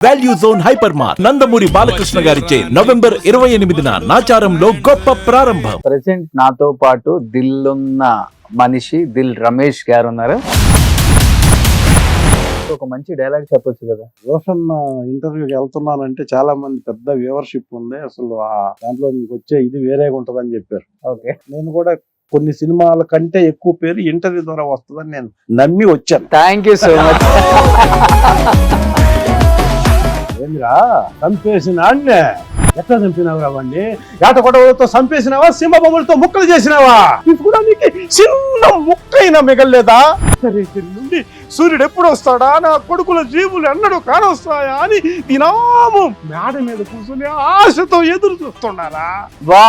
Value Zone Hypermart Nandamuri Balakrishna గారిచే November 28న నాచారంలో గొప్ప ప్రారంభం. ప్రెసెంట్ నాతో పాటు దిల్లున్న మనిషి దిల్ రమేష్ గారు ఉన్నారు. ఒక మంచి డైలాగ్ చెప్పొచ్చు కదా. రోషన్ ఇంటర్వ్యూకి వెళ్తున్నానంటే చాలా మంది పెద్ద వ్యూవర్షిప్ ఉంది, అసలు దాంట్లో నీకు వచ్చే ఇది వేరేగా ఉంటదని చెప్పారు. ఓకే, నేను కూడా కొన్ని సినిమాల కంటే ఎక్కువ పేరు ఇంటర్వ్యూ ద్వారా వస్తుందని నేను నమ్మి వచ్చాను. Thank you so much. ఏందిరా చంపేసిన అన్నే ఎట్లా చంపినావు రావండి? ఏట గొడవలతో చంపేసినావా, సింహ బొమ్మలతో ముక్కలు చేసినావా? తీసుకోవడానికి చిన్న ముక్కైనా మిగల్లేదా? నుండి సూర్యుడు ఎప్పుడు వస్తాడా, నా కొడుకుల జీవులు ఎన్నడూ కానొస్తాయా అని దినాము మేడ మీద కూర్చొని ఆశతో ఎదురు చూస్తున్నారా? వా,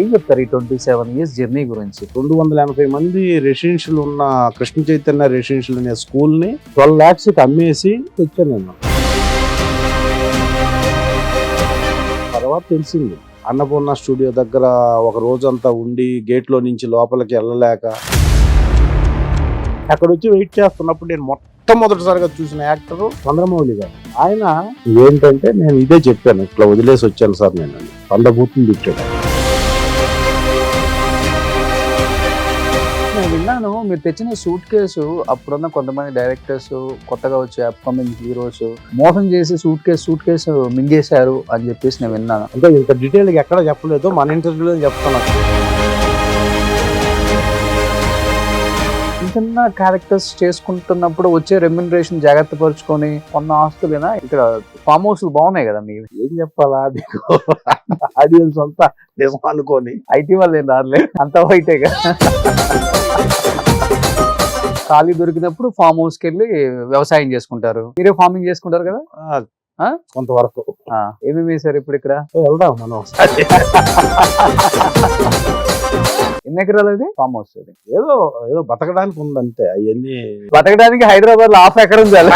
ఏం చెప్తారు ఈ 27 years జర్నీ గురించి? 280 మంది రెసిడెన్షియల్ ఉన్న కృష్ణ చైతన్య రెసిడెన్షియల్ అనే స్కూల్ ని 12 lakhs కి అమ్మేసి తెచ్చాను నేను. తర్వాత తెలిసింది అన్నపూర్ణ స్టూడియో దగ్గర ఒక రోజంతా ఉండి గేట్ లో నుంచి లోపలికి వెళ్ళలేక అక్కడ వచ్చి వెయిట్ చేస్తున్నప్పుడు నేను మొట్టమొదటిసారిగా చూసిన యాక్టర్ చంద్రమౌళి గారు. ఆయన ఏంటంటే నేను ఇదే చెప్పాను, ఇట్లా వదిలేసి వచ్చాను సార్ నేను, పండబూతుని తిట్టాడు. నేను విన్నాను మీరు తెచ్చిన సూట్ కేసు అప్పుడున్న కొంతమంది డైరెక్టర్స్, కొత్తగా వచ్చే అప్కమింగ్ హీరోస్ మోసం చేసి సూట్ కేసు మింగేశారు అని చెప్పేసి నేను విన్నాను. అంటే ఇంత డీటెయిల్ గా ఎక్కడ చెప్పలేదు, మన ఇంటర్వ్యూలో చెప్తున్నాను. చిన్న క్యారెక్టర్స్ చేసుకుంటున్నప్పుడు వచ్చే రెమ్యునరేషన్ జాగ్రత్త పరుచుకొని కొన్న ఆస్తులేనా ఇక్కడ ఫామ్ హౌస్ బాగున్నాయి కదా మీరు? ఏం చెప్పాలా, ఆడియన్స్ అంతా నిజం అనుకోని ఐటీ వాళ్ళు ఏం రాలే, అంత వైటేగా. ఖాళీ దొరికినప్పుడు ఫామ్ హౌస్ కి వెళ్ళి వ్యవసాయం చేసుకుంటారు. మీరే ఫార్మింగ్ చేసుకుంటారు కదా కొంతవరకు. ఏమేమి వేసారు ఇప్పుడు ఇక్కడ? వెళ్దాం మనం ఒకసారి. ఎన్ని ఎకరాలు అది ఫామ్ హౌస్? అది ఏదో ఏదో బతకడానికి ఉందంటే అవన్నీ బతకడానికి హైదరాబాద్ లో 1/2 ఎకరం చాలు.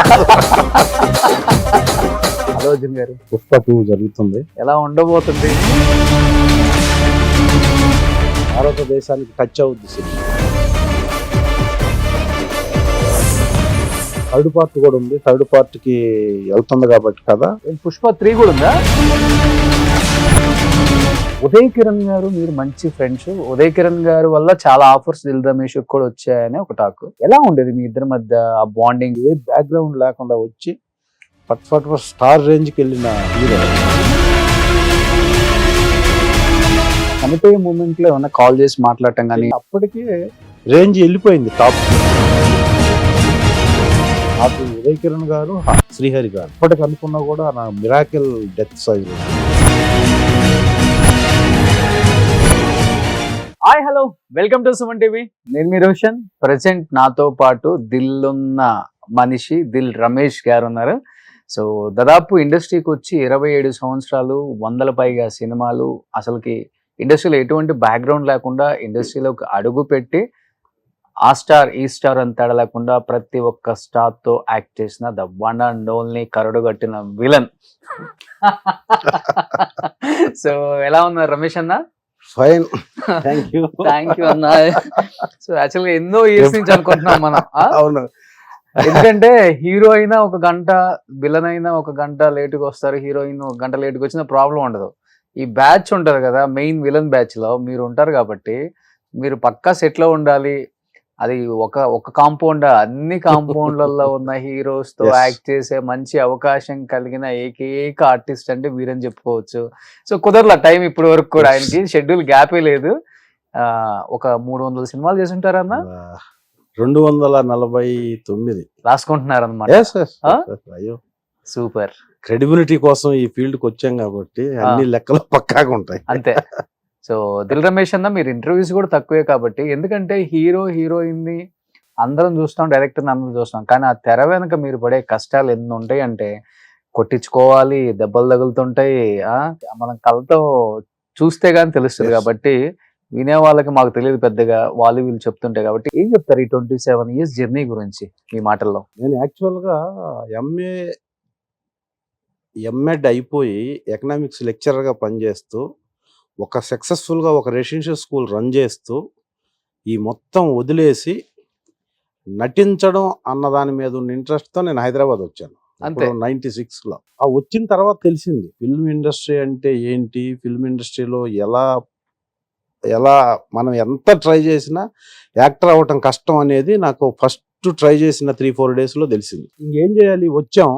హలో అర్జున్ గారు, పుష్ప 2 జరుగుతుంది. ఎలా ఉండబోతుంది? భారతదేశానికి టచ్ అవుద్ది సినిమా. థర్డ్ పార్ట్ కూడా ఉంది, థర్డ్ పార్ట్ కి వెళ్తుంది కాబట్టి కదా. పుష్ప 3 కూడా ఉందా? ఉదయ్ కిరణ్ గారు మీరు మంచి ఫ్రెండ్స్. ఉదయ్ కిరణ్ గారు వల్ల చాలా ఆఫర్స్ దిల్ రమేష్ కూడా వచ్చాయని ఒక టాక్. ఎలా ఉండేది మీ ఇద్దరి మధ్య ఆ బాండింగ్? ఏ బ్యాక్గ్రౌండ్ లేకుండా వచ్చి ఫట్ స్టార్ రేంజ్ కి వెళ్ళిన హీరో. చనిపోయే మూమెంట్ లో ఏమన్నా కాల్ చేసి మాట్లాడటం కానీ? అప్పటికి రేంజ్ వెళ్ళిపోయింది టాప్. నాకు ఉదయ్ కిరణ్ గారు, శ్రీహరి గారు ఇప్పటికి అనుకున్నా కూడా నా miracle death size. Hi, hello, welcome to Suman TV. నేను మీ రోషన్. ప్రెసెంట్ నాతో పాటు దిల్లున్న మనిషి దిల్ రమేష్ గారు ఉన్నారు. సో దాదాపు ఇండస్ట్రీకి వచ్చి 27 సంవత్సరాలు, 100 పైగా సినిమాలు, అసలుకి ఇండస్ట్రీలో ఎటువంటి బ్యాక్గ్రౌండ్ లేకుండా ఇండస్ట్రీలోకి అడుగు పెట్టి ఆ స్టార్ ఈ స్టార్ అని తేడా లేకుండా ప్రతి ఒక్క స్టార్ తో యాక్ట్ చేసిన ద వన్ అండ్ ఓన్లీ కరడు కట్టిన విలన్. సో ఎలా ఉన్నారు రమేష్ అన్న? Fine, thank you. Thank you అన్న. సో యాక్చువల్గా ఎన్నో ఇయర్స్ నుంచి అనుకుంటున్నాం మనం. అవును, ఎందుకంటే హీరో అయినా 1 గంట, విలన్ అయినా 1 గంట లేటుగా వస్తారు, హీరోయిన్ 1 గంట లేటుగా వచ్చిన ప్రాబ్లం ఉండదు. ఈ బ్యాచ్ ఉంటారు కదా, మెయిన్ విలన్ బ్యాచ్ లో మీరు ఉంటారు కాబట్టి మీరు పక్కా సెట్ లో ఉండాలి. అది ఒక కాంపౌండ్, అన్ని కాంపౌండ్లలో ఉన్న హీరోస్ తో యాక్ట్ చేసే మంచి అవకాశం కలిగిన ఏకైక ఆర్టిస్ట్ అంటే వీరని చెప్పుకోవచ్చు. సో కుదరలా టైం ఇప్పటి వరకు కూడా, ఆయనకి షెడ్యూల్ గ్యాపే లేదు. ఒక 300 సినిమాలు చేసి ఉంటారన్న? 249 రాసుకుంటున్నారన్నమాట. అయ్యో సూపర్. క్రెడిబిలిటీ కోసం ఈ ఫీల్డ్ కి వచ్చాం కాబట్టి అన్ని లెక్కలు పక్కాగా ఉంటాయి. అంతే. సో దిల్ రమేష్ అన్న మీరు ఇంటర్వ్యూస్ కూడా తక్కువే కాబట్టి, ఎందుకంటే హీరో హీరోయిన్ ని అందరం చూస్తాం, డైరెక్టర్ అందరం చూస్తాం, కానీ ఆ తెర వెనక మీరు పడే కష్టాలు ఎన్ని ఉంటాయి అంటే, కొట్టించుకోవాలి, దెబ్బలు తగులుతుంటాయి, మనం కళ్ళతో చూస్తే గానీ తెలుస్తుంది. కాబట్టి వినే వాళ్ళకి మాకు తెలియదు పెద్దగా, వాళ్ళు వీళ్ళు చెప్తుంటాయి. కాబట్టి ఏం చెప్తారు ఈ 27 years జర్నీ గురించి మీ మాటల్లో? నేను యాక్చువల్ గా ఎంఎడ్ అయిపోయి ఎకనామిక్స్ లెక్చరర్ గా పనిచేస్తూ ఒక సక్సెస్ఫుల్గా ఒక రెసిడెన్షియల్ స్కూల్ రన్ చేస్తూ ఈ మొత్తం వదిలేసి నటించడం అన్న దాని మీద ఉన్న ఇంట్రెస్ట్తో నేను హైదరాబాద్ వచ్చాను. అంతే. 96లో వచ్చిన తర్వాత తెలిసింది ఫిల్మ్ ఇండస్ట్రీ అంటే ఏంటి, ఫిల్మ్ ఇండస్ట్రీలో ఎలా మనం ఎంత ట్రై చేసినా యాక్టర్ అవ్వటం కష్టం అనేది నాకు ఫస్ట్ ట్రై చేసిన 3-4 డేస్లో తెలిసింది. ఇంకేం చేయాలి, వచ్చాం,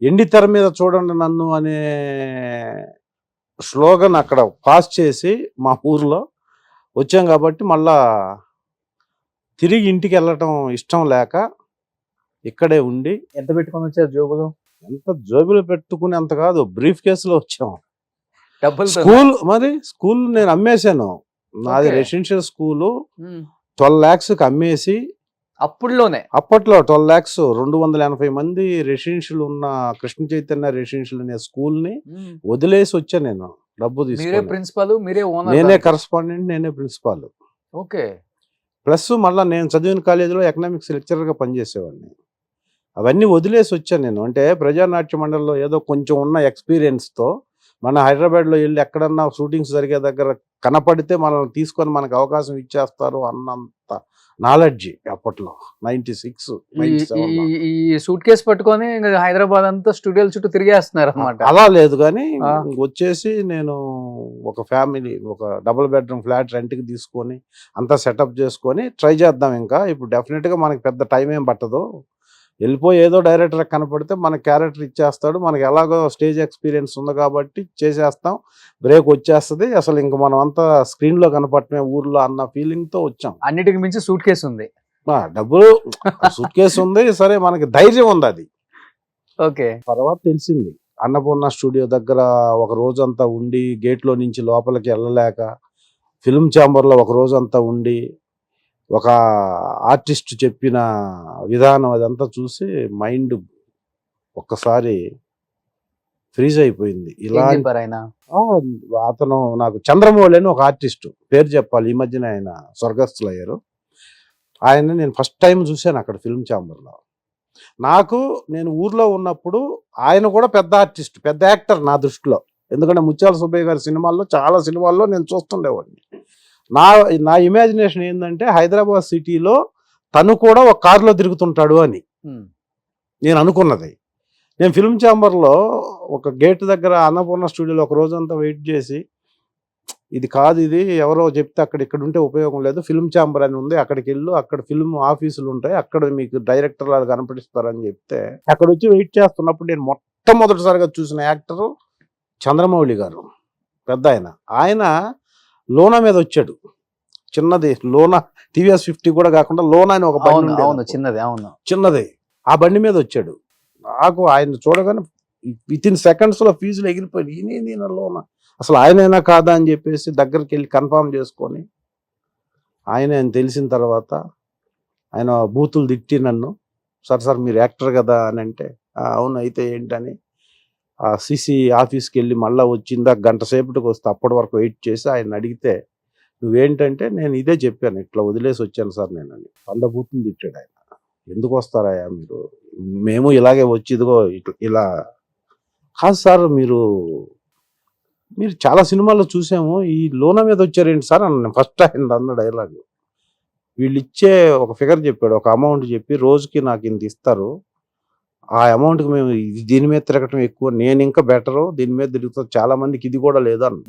ఎండి తెర మీద చూడండి నన్ను అనే స్లోగన్ అక్కడ పాస్ చేసి మా ఊర్లో వచ్చాం కాబట్టి మళ్ళా తిరిగి ఇంటికి వెళ్ళటం ఇష్టం లేక ఇక్కడే ఉండి, ఎంత పెట్టుకొని వచ్చారు జోబులు? ఎంత జోబులు పెట్టుకుని అంత కాదు, బ్రీఫ్ కేసులో వచ్చాం. డబ్బులు స్కూల్ నేను అమ్మేశాను. నాది Okay. రెసిడెన్షియల్ స్కూలు 12 lakhsకి అమ్మేసి, అప్పట్లో 12 lakhs 280 మంది రెసిడెన్షియల్ ఉన్న కృష్ణ చైతన్య రెసిడెన్షియల్ అనే స్కూల్ ని వదిలేసి వచ్చా నేను డబ్బు మీరే తీసుకొని. ప్రిన్సిపల్, మీరే ఓనర్? నేనే కరస్పాండెంట్, నేనే ప్రిన్సిపాల్. ఓకే. ప్లస్ మళ్ళీ నేను చదివిన కాలేజీలో ఎకనామిక్స్ లెక్చరర్గా పనిచేసేవాడిని. అవన్నీ వదిలేసి వచ్చాను నేను. అంటే ప్రజానాట్య మండలిలో ఏదో కొంచెం ఉన్న ఎక్స్పీరియన్స్తో మన హైదరాబాద్లో వెళ్ళి ఎక్కడన్నా షూటింగ్స్ జరిగే దగ్గర కనపడితే మనల్ని తీసుకొని మనకు అవకాశం ఇచ్చేస్తారు అన్నంత నాలెడ్జి అప్పట్లో. 96, 97లో. ఈ సూట్ కేసు పట్టుకొని ఇంకా హైదరాబాద్ అంతా స్టూడియోల చుట్టూ తిరిగేస్తున్నారు అన్నమాట. అలా లేదు కానీ వచ్చేసి నేను ఒక ఫ్యామిలీ, ఒక డబుల్ బెడ్రూమ్ ఫ్లాట్ రెంట్కి తీసుకొని అంతా సెటప్ చేసుకొని ట్రై చేద్దాం. ఇంకా ఇప్పుడు డెఫినెట్గా మనకి పెద్ద టైం ఏం పట్టదు, వెళ్ళిపోయి ఏదో డైరెక్టర్ కనపడితే మన క్యారెక్టర్ ఇచ్చేస్తాడు, మనకి ఎలాగో స్టేజ్ ఎక్స్పీరియన్స్ ఉంది కాబట్టి చేసేస్తాం, బ్రేక్ వచ్చేస్తుంది, అసలు ఇంక మనం అంతా స్క్రీన్లో కనపడటమే ఊర్లో అన్న ఫీలింగ్తో వచ్చాం. అన్నిటికి మించి సూట్ కేసు ఉంది, డబ్బులు సూట్ కేసు ఉంది, సరే మనకి ధైర్యం ఉంది. అది ఓకే. తర్వాత తెలిసింది అన్నపూర్ణ స్టూడియో దగ్గర ఒక రోజంతా ఉండి, గేట్లో నుంచి లోపలికి వెళ్ళలేక ఫిల్మ్ ఛాంబర్లో ఒక రోజంతా ఉండి ఒక ఆర్టిస్ట్ చెప్పిన విధానం అదంతా చూసి మైండ్ ఒక్కసారి ఫ్రీజ్ అయిపోయింది. ఇలా అతను నాకు చంద్రమౌళి అని ఒక ఆర్టిస్ట్, పేరు చెప్పాలి, ఈ మధ్యన ఆయన స్వర్గస్థులు అయ్యారు. ఆయన నేను ఫస్ట్ టైం చూశాను అక్కడ ఫిల్మ్ ఛాంబర్లో. నేను ఊర్లో ఉన్నప్పుడు ఆయన కూడా పెద్ద ఆర్టిస్ట్, పెద్ద యాక్టర్ నా దృష్టిలో. ఎందుకంటే ముత్యాల సుబ్బయ్య గారి సినిమాల్లో, చాలా సినిమాల్లో నేను చూస్తుండేవాడిని. నా ఇమాజినేషన్ ఏంటంటే హైదరాబాద్ సిటీలో తను కూడా ఒక కారులో తిరుగుతుంటాడు అని నేను అనుకున్నది. నేను ఫిల్మ్ ఛాంబర్లో ఒక గేట్ దగ్గర అన్నపూర్ణ స్టూడియోలో ఒక రోజంతా వెయిట్ చేసి, ఇది కాదు, ఇది ఎవరో చెప్తే ఇక్కడ ఉంటే ఉపయోగం లేదు, ఫిల్మ్ ఛాంబర్ అని ఉంది, అక్కడికి వెళ్ళు, అక్కడ ఫిల్మ్ ఆఫీసులు ఉంటాయి, అక్కడ మీకు డైరెక్టర్ లాగా కనపడిస్తారని చెప్తే అక్కడ వచ్చి వెయిట్ చేస్తున్నప్పుడు నేను మొట్టమొదటిసారిగా చూసిన యాక్టరు చంద్రమౌళి గారు, పెద్ద ఆయన లోనా మీద వచ్చాడు. చిన్నది లోనా, టీవీఎస్ 50 కూడా కాకుండా లోనా అని ఒక బండి చిన్నది, ఆ బండి మీద వచ్చాడు. నాకు ఆయన చూడగానే వితిన్ సెకండ్స్లో ఫీజులు ఎగిరిపోయి, నేను లోనా, అసలు ఆయనైనా కాదా అని చెప్పేసి దగ్గరికి వెళ్ళి కన్ఫర్మ్ చేసుకొని ఆయన తెలిసిన తర్వాత ఆయన బూతులు తిట్టి నన్ను, సార్ మీరు యాక్టర్ కదా అని అంటే, అవును అయితే ఏంటని ఆ సిసి ఆఫీస్కి వెళ్ళి మళ్ళీ వచ్చిందా గంట సేపటికి వస్తే అప్పటి వరకు వెయిట్ చేసి ఆయన అడిగితే, నువ్వేంటంటే నేను ఇదే చెప్పాను, ఇట్లా వదిలేసి వచ్చాను సార్ నేను అని. 100 బూతులు తిట్టాడు ఆయన. ఎందుకు వస్తారాయా మీరు, మేము ఇలాగే వచ్చి ఇదిగో ఇలా కాదు సార్, మీరు చాలా సినిమాల్లో చూసాము, ఈ లోన మీద వచ్చారేంటి సార్ అన్న. ఫస్ట్ ఆయన అన్న డైలాగ్, వీళ్ళు ఇచ్చే ఒక ఫిగర్ చెప్పాడు, ఒక అమౌంట్ చెప్పి రోజుకి నాకు ఇంత ఇస్తారు, ఆ అమౌంట్కి మేము దీని మీద తిరగటం ఎక్కువ, నేను ఇంకా బెటరు దీని మీద తిరుగుతాను, చాలా మందికి ఇది కూడా లేదు అని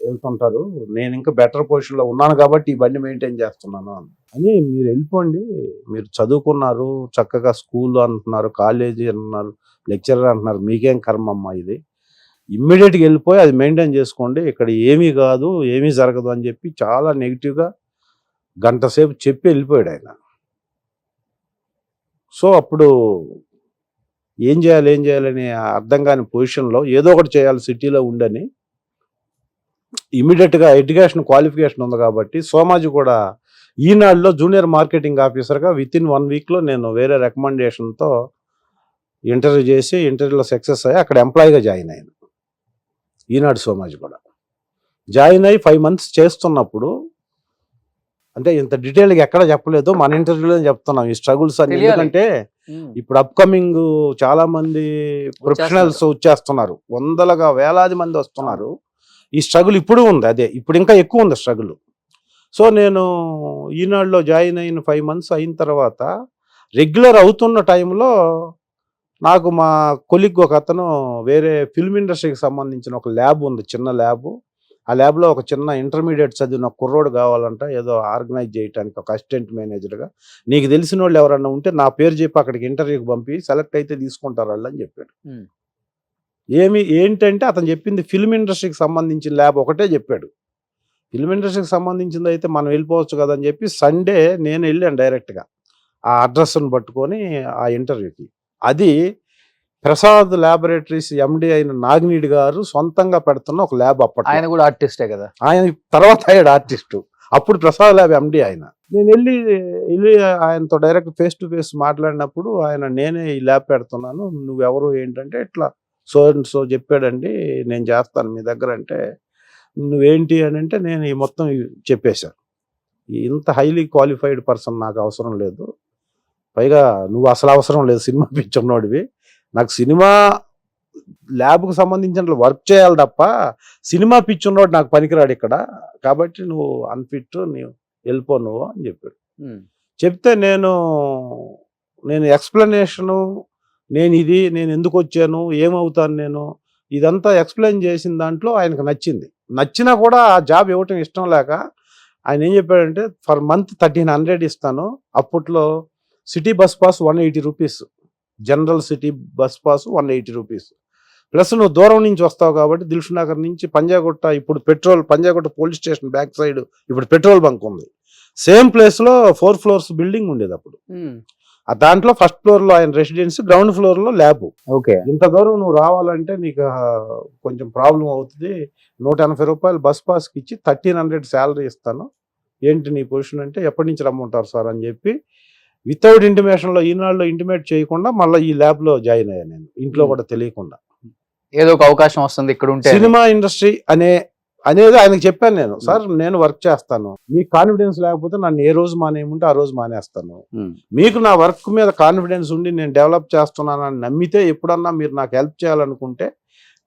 వెళ్తుంటారు, నేను ఇంకా బెటర్ పొజిషన్లో ఉన్నాను కాబట్టి ఈ బండి మెయింటైన్ చేస్తున్నాను అని. మీరు వెళ్ళిపోండి, మీరు చదువుకున్నారు, చక్కగా స్కూల్ అంటున్నారు, కాలేజీ అంటున్నారు, లెక్చరర్ అంటున్నారు, మీకేం కర్మమ్మా ఇది, ఇమ్మీడియట్గా వెళ్ళిపోయి అది మెయింటైన్ చేసుకోండి, ఇక్కడ ఏమీ కాదు, ఏమీ జరగదు అని చెప్పి చాలా నెగిటివ్గా గంట సేపు చెప్పి వెళ్ళిపోయాడు ఆయన. సో అప్పుడు ఏం చేయాలని అర్థం కాని పొజిషన్లో ఏదో ఒకటి చేయాలి సిటీలో ఉండని, ఇమీడియట్గా ఎడ్యుకేషన్ క్వాలిఫికేషన్ ఉంది కాబట్టి సోమాజీ కూడా ఈనాడులో జూనియర్ మార్కెటింగ్ ఆఫీసర్గా వితిన్ 1 వీక్లో నేను వేరే రికమెండేషన్తో ఇంటర్వ్యూ చేసి ఇంటర్వ్యూలో సక్సెస్ అయ్యి అక్కడ ఎంప్లాయీగా జాయిన్ అయ్యాను. ఈనాడు సోమాజీ కూడా జాయిన్ అయ్యి 5 months చేస్తున్నప్పుడు, అంటే ఇంత డీటెయిల్గా ఎక్కడ చెప్పలేదు, మన ఇంటర్వ్యూలో చెప్తున్నాం ఈ స్ట్రగుల్స్ అని. ఎందుకంటే ఇప్పుడు అప్కమింగ్ చాలా మంది ప్రొఫెషనల్స్ వచ్చేస్తున్నారు, వందలుగా వేలాది మంది వస్తున్నారు. ఈ స్ట్రగుల్ ఇప్పుడు ఉంది, అదే ఇప్పుడు ఇంకా ఎక్కువ ఉంది స్ట్రగుల్. సో నేను ఈనాడులో జాయిన్ అయిన 5 months అయిన తర్వాత రెగ్యులర్ అవుతున్న టైంలో నాకు మా కొలిగ్ ఒక అతను వేరే ఫిల్మ్ ఇండస్ట్రీకి సంబంధించిన ఒక ల్యాబ్ ఉంది, చిన్న ల్యాబ్. ఆ ల్యాబ్లో ఒక చిన్న ఇంటర్మీడియట్ చదివిన కుర్రోడు కావాలంట, ఏదో ఆర్గనైజ్ చేయడానికి ఒక అసిస్టెంట్ మేనేజర్గా. నీకు తెలిసిన వాళ్ళు ఎవరన్నా ఉంటే నా పేరు చెప్పి అక్కడికి ఇంటర్వ్యూకి పంపి సెలెక్ట్ అయితే తీసుకుంటారు వాళ్ళు అని చెప్పాడు. ఏంటంటే అతను చెప్పింది ఫిల్మ్ ఇండస్ట్రీకి సంబంధించిన ల్యాబ్ ఒకటే చెప్పాడు. ఫిల్మ్ ఇండస్ట్రీకి సంబంధించింది అయితే మనం వెళ్ళిపోవచ్చు కదా అని చెప్పి సండే నేను వెళ్ళాను డైరెక్ట్గా ఆ అడ్రస్ను పట్టుకొని ఆ ఇంటర్వ్యూకి. అది ప్రసాద్ ల్యాబొరేటరీస్ ఎండి అయిన నాగినీడి గారు సొంతంగా పెడుతున్న ఒక ల్యాబ్. అప్పట్లో ఆయన కూడా ఆర్టిస్టే కదా, ఆయన తర్వాత అయ్యాడు ఆర్టిస్టు. అప్పుడు ప్రసాద్ ల్యాబ్ ఎండి ఆయన. నేను వెళ్ళి ఆయనతో డైరెక్ట్ ఫేస్ టు ఫేస్ మాట్లాడినప్పుడు ఆయన నేనే ఈ ల్యాబ్ పెడుతున్నాను, నువ్వెవరు ఏంటంటే ఇట్లా సో చెప్పాడండి, నేను చేస్తాను మీ దగ్గర. అంటే నువ్వేంటి అని అంటే నేను ఈ మొత్తం చెప్పేశాను. ఇంత హైలీ క్వాలిఫైడ్ పర్సన్ నాకు అవసరం లేదు, పైగా నువ్వు అసలు అవసరం లేదు, సినిమా పిచ్చున్నోడివి, నాకు సినిమా ల్యాబ్కు సంబంధించిన వర్క్ చేయాలి తప్ప సినిమా పిచ్చున్నోడు నాకు పనికిరాడు ఇక్కడ, కాబట్టి నువ్వు అన్ఫిట్, నువ్వు వెళ్ళిపో నువ్వు అని చెప్పాడు. చెప్తే నేను ఎక్స్ప్లెనేషను, నేను ఎందుకు వచ్చాను, ఏమవుతాను నేను, ఇదంతా ఎక్స్ప్లెయిన్ చేసిన దాంట్లో ఆయనకు నచ్చినా కూడా ఆ జాబ్ ఇవ్వటం ఇష్టం లేక ఆయన ఏం చెప్పాడంటే ఫర్ మంత్ 1300 ఇస్తాను, అప్పట్లో city bus pass 180 rupees, general city bus pass 180 rupees, plus నువ్వు దూరం నుంచి వస్తావు కాబట్టి దిల్షుక్ నగర్ నుంచి పంజాగుట్ట, ఇప్పుడు Panjagutta police station back side ఇప్పుడు పెట్రోల్ బంక్ ఉంది, సేమ్ ప్లేస్లో 4 floors బిల్డింగ్ ఉండేది అప్పుడు. దాంట్లో ఫస్ట్ ఫ్లోర్లో ఆయన రెసిడెన్సీ, గ్రౌండ్ ఫ్లోర్లో ల్యాబ్. ఓకే, ఇంత దూరం నువ్వు రావాలంటే నీకు కొంచెం ప్రాబ్లం అవుతుంది, 180 రూపాయలు బస్ పాస్కి ఇచ్చి 1300 శాలరీ ఇస్తాను, ఏంటి నీ పొజిషన్ అంటే ఎప్పటి నుంచి రమ్మంటారు సార్ అని చెప్పి వితౌట్ ఇంటిమేషన్లో ఈనాడులో ఇంటిమేట్ చేయకుండా మళ్ళీ ఈ ల్యాబ్లో జాయిన్ అయ్యాను నేను, ఇంట్లో కూడా తెలియకుండా. ఏదో ఒక అవకాశం వస్తుంది ఇక్కడ ఉంటే. సినిమా ఇండస్ట్రీ అనేది ఆయనకు చెప్పాను నేను, సార్ నేను వర్క్ చేస్తాను, మీకు కాన్ఫిడెన్స్ లేకపోతే నన్ను ఏ రోజు మానేయమంటే ఆ రోజు మానేస్తాను, మీకు నా వర్క్ మీద కాన్ఫిడెన్స్ ఉండి నేను డెవలప్ చేస్తున్నానని నమ్మితే ఎప్పుడన్నా మీరు నాకు హెల్ప్ చేయాలనుకుంటే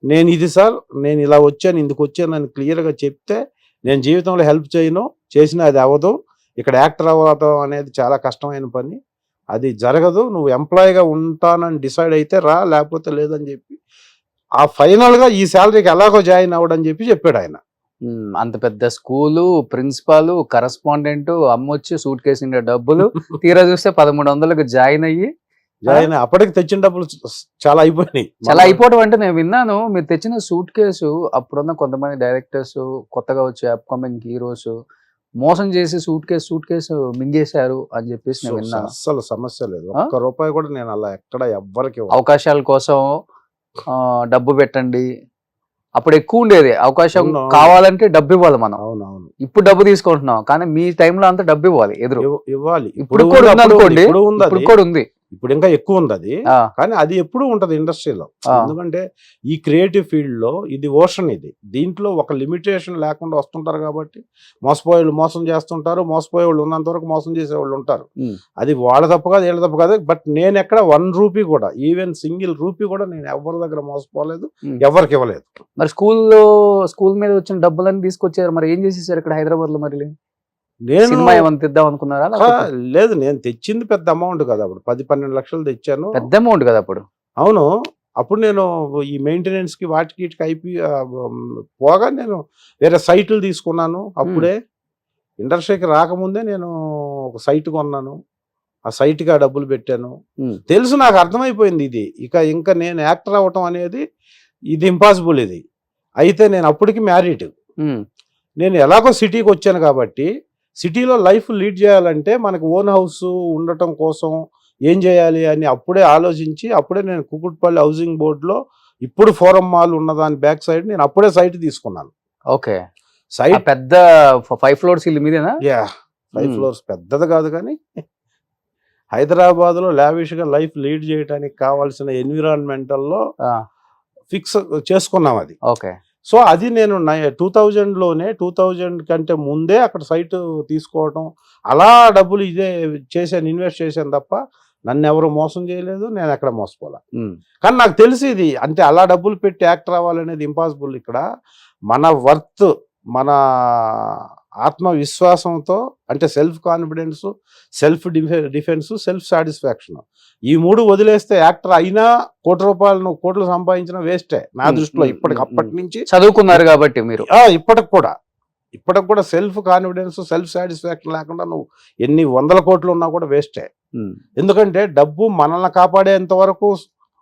నేను ఇది సార్, నేను ఇలా వచ్చాను, ఇందుకు వచ్చానని క్లియర్గా చెప్తే నేను జీవితంలో హెల్ప్ చేయను, చేసినా అది అవ్వదు, ఇక్కడ యాక్టర్ అవ్వడం అనేది చాలా కష్టమైన పని, అది జరగదు, నువ్వు ఎంప్లాయీగా ఉంటానని డిసైడ్ అయితే రా, లేకపోతే లేదని చెప్పి ఆ ఫైనల్గా ఈ శాలరీకి ఎలాగో జాయిన్ అవ్వడం చెప్పాడు ఆయన. అంత పెద్ద స్కూలు, ప్రిన్సిపాల్, కరస్పాండెంట్, అమ్మొచ్చి సూట్ కేసు డబ్బులు, తీరా చూస్తే 1100కి జాయిన్ అప్పటికి తెచ్చిన డబ్బులు చాలా అయిపోవడం అంటే నేను విన్నాను. మీరు తెచ్చిన సూట్ కేసు అప్పుడున్న కొంతమంది డైరెక్టర్స్, కొత్తగా వచ్చే అప్కమింగ్ హీరోస్ మోసం చేసి సూట్ కేసు మింగేశారు అని చెప్పేసి నేను విన్నాను. అసలు సమస్య లేదు, ఒక్క రూపాయి కూడా నేను అలా ఎక్కడ ఎవ్వరికి. అవకాశాల కోసం డబ్బు పెట్టండి, అప్పుడు ఎక్కువ ఉండేది, అవకాశం కావాలంటే డబ్బు ఇవ్వాలి మనం. అవునవును, ఇప్పుడు డబ్బు తీసుకుంటున్నాం, కానీ మీ టైంలో అంతా డబ్బు ఇవ్వాలి, ఇవ్వాలి. ఇప్పుడు కూడా ఉంది అనుకోండి, ఇప్పుడు కూడా ఉంది, ఇప్పుడు ఇంకా ఎక్కువ ఉంది అది, కానీ అది ఎప్పుడు ఉంటది ఇండస్ట్రీలో. ఎందుకంటే ఈ క్రియేటివ్ ఫీల్డ్ లో ఇది ఓషన్, దీంట్లో ఒక లిమిటేషన్ లేకుండా వస్తుంటారు కాబట్టి మోసపోయేవాళ్ళు మోసం చేస్తుంటారు, మోసపోయేవాళ్ళు ఉన్నంత వరకు మోసం చేసేవాళ్ళు ఉంటారు. అది వాళ్ళ తప్పు కాదు, వీళ్ళ తప్పు కాదు. బట్ నేను ఎక్కడ 1 రూపీ కూడా, ఈవెన్ సింగిల్ రూపీ కూడా నేను ఎవరి దగ్గర మోసపోలేదు, ఎవరికి ఇవ్వలేదు. మరి స్కూల్ మీద వచ్చిన డబ్బులన్నీ తీసుకొచ్చారు, మరి ఏం చేసేసారు ఇక్కడ హైదరాబాద్ లో? మరి సినిమా ఏమైనా తెద్దాం అనుకున్నారా? లేదు, నేను తెచ్చింది పెద్ద అమౌంట్ కదా, అప్పుడు 10-12 లక్షలు తెచ్చాను, పెద్ద అమౌంట్ కదా అప్పుడు. అవును, అప్పుడు నేను ఈ మెయింటెనెన్స్ కి వాటికి పోగా నేను వేరే సైట్లు తీసుకున్నాను. అప్పుడే ఇండస్ట్రీకి రాకముందే నేను ఒక సైట్ కొన్నాను, ఆ సైట్కి ఆ డబ్బులు పెట్టాను. తెలుసు, నాకు అర్థమైపోయింది ఇది ఇంకా నేను యాక్టర్ అవ్వటం అనేది ఇది ఇంపాసిబుల్. ఇది అయితే నేను అప్పటికి మ్యారీడ్, నేను ఎలాగో సిటీకి వచ్చాను కాబట్టి సిటీలో లైఫ్ లీడ్ చేయాలంటే మనకు ఓన్ హౌస్ ఉండటం కోసం ఏం చేయాలి అని అప్పుడే ఆలోచించి అప్పుడే నేను కుకుట్పల్లి హౌసింగ్ బోర్డులో ఇప్పుడు ఫోరం మాల్ ఉన్నదాని బ్యాక్ సైడ్ నేను అప్పుడే సైట్ తీసుకున్నాను. ఓకే, సైట్ పెద్ద 5 floors ఇల్లు మీదేనా? 5 floors పెద్దది కాదు, కానీ హైదరాబాద్లో లావిష్గా లైఫ్ లీడ్ చేయడానికి కావాల్సిన ఎన్విరాన్మెంటల్లో ఫిక్స్ చేసుకున్నాం అది. ఓకే, సో అది నేను 2000 కంటే ముందే అక్కడ సైట్ తీసుకోవడం, అలా డబ్బులు ఇన్వెస్ట్ చేశాను తప్ప నన్ను ఎవరు మోసం చేయలేదు, నేను ఎక్కడ మోసపోలే. కానీ నాకు తెలిసి ఇది అంటే అలా డబ్బులు పెట్టి యాక్టర్ అవ్వాలనేది ఇంపాసిబుల్. ఇక్కడ మన వర్త్, మన ఆత్మవిశ్వాసంతో, అంటే self confidence, self defence, self satisfaction, ఈ 3 వదిలేస్తే యాక్టర్ అయినా నువ్వు కోట్లు సంపాదించిన వేస్టే నా దృష్టిలో. అప్పటి నుంచి చదువుకున్నారు కాబట్టి మీరు. ఇప్పటికి కూడా సెల్ఫ్ కాన్ఫిడెన్స్, సెల్ఫ్ సాటిస్ఫాక్షన్ లేకుండా నువ్వు ఎన్ని 100 కోట్లు ఉన్నా కూడా వేస్టే. ఎందుకంటే డబ్బు మనల్ని కాపాడేంత వరకు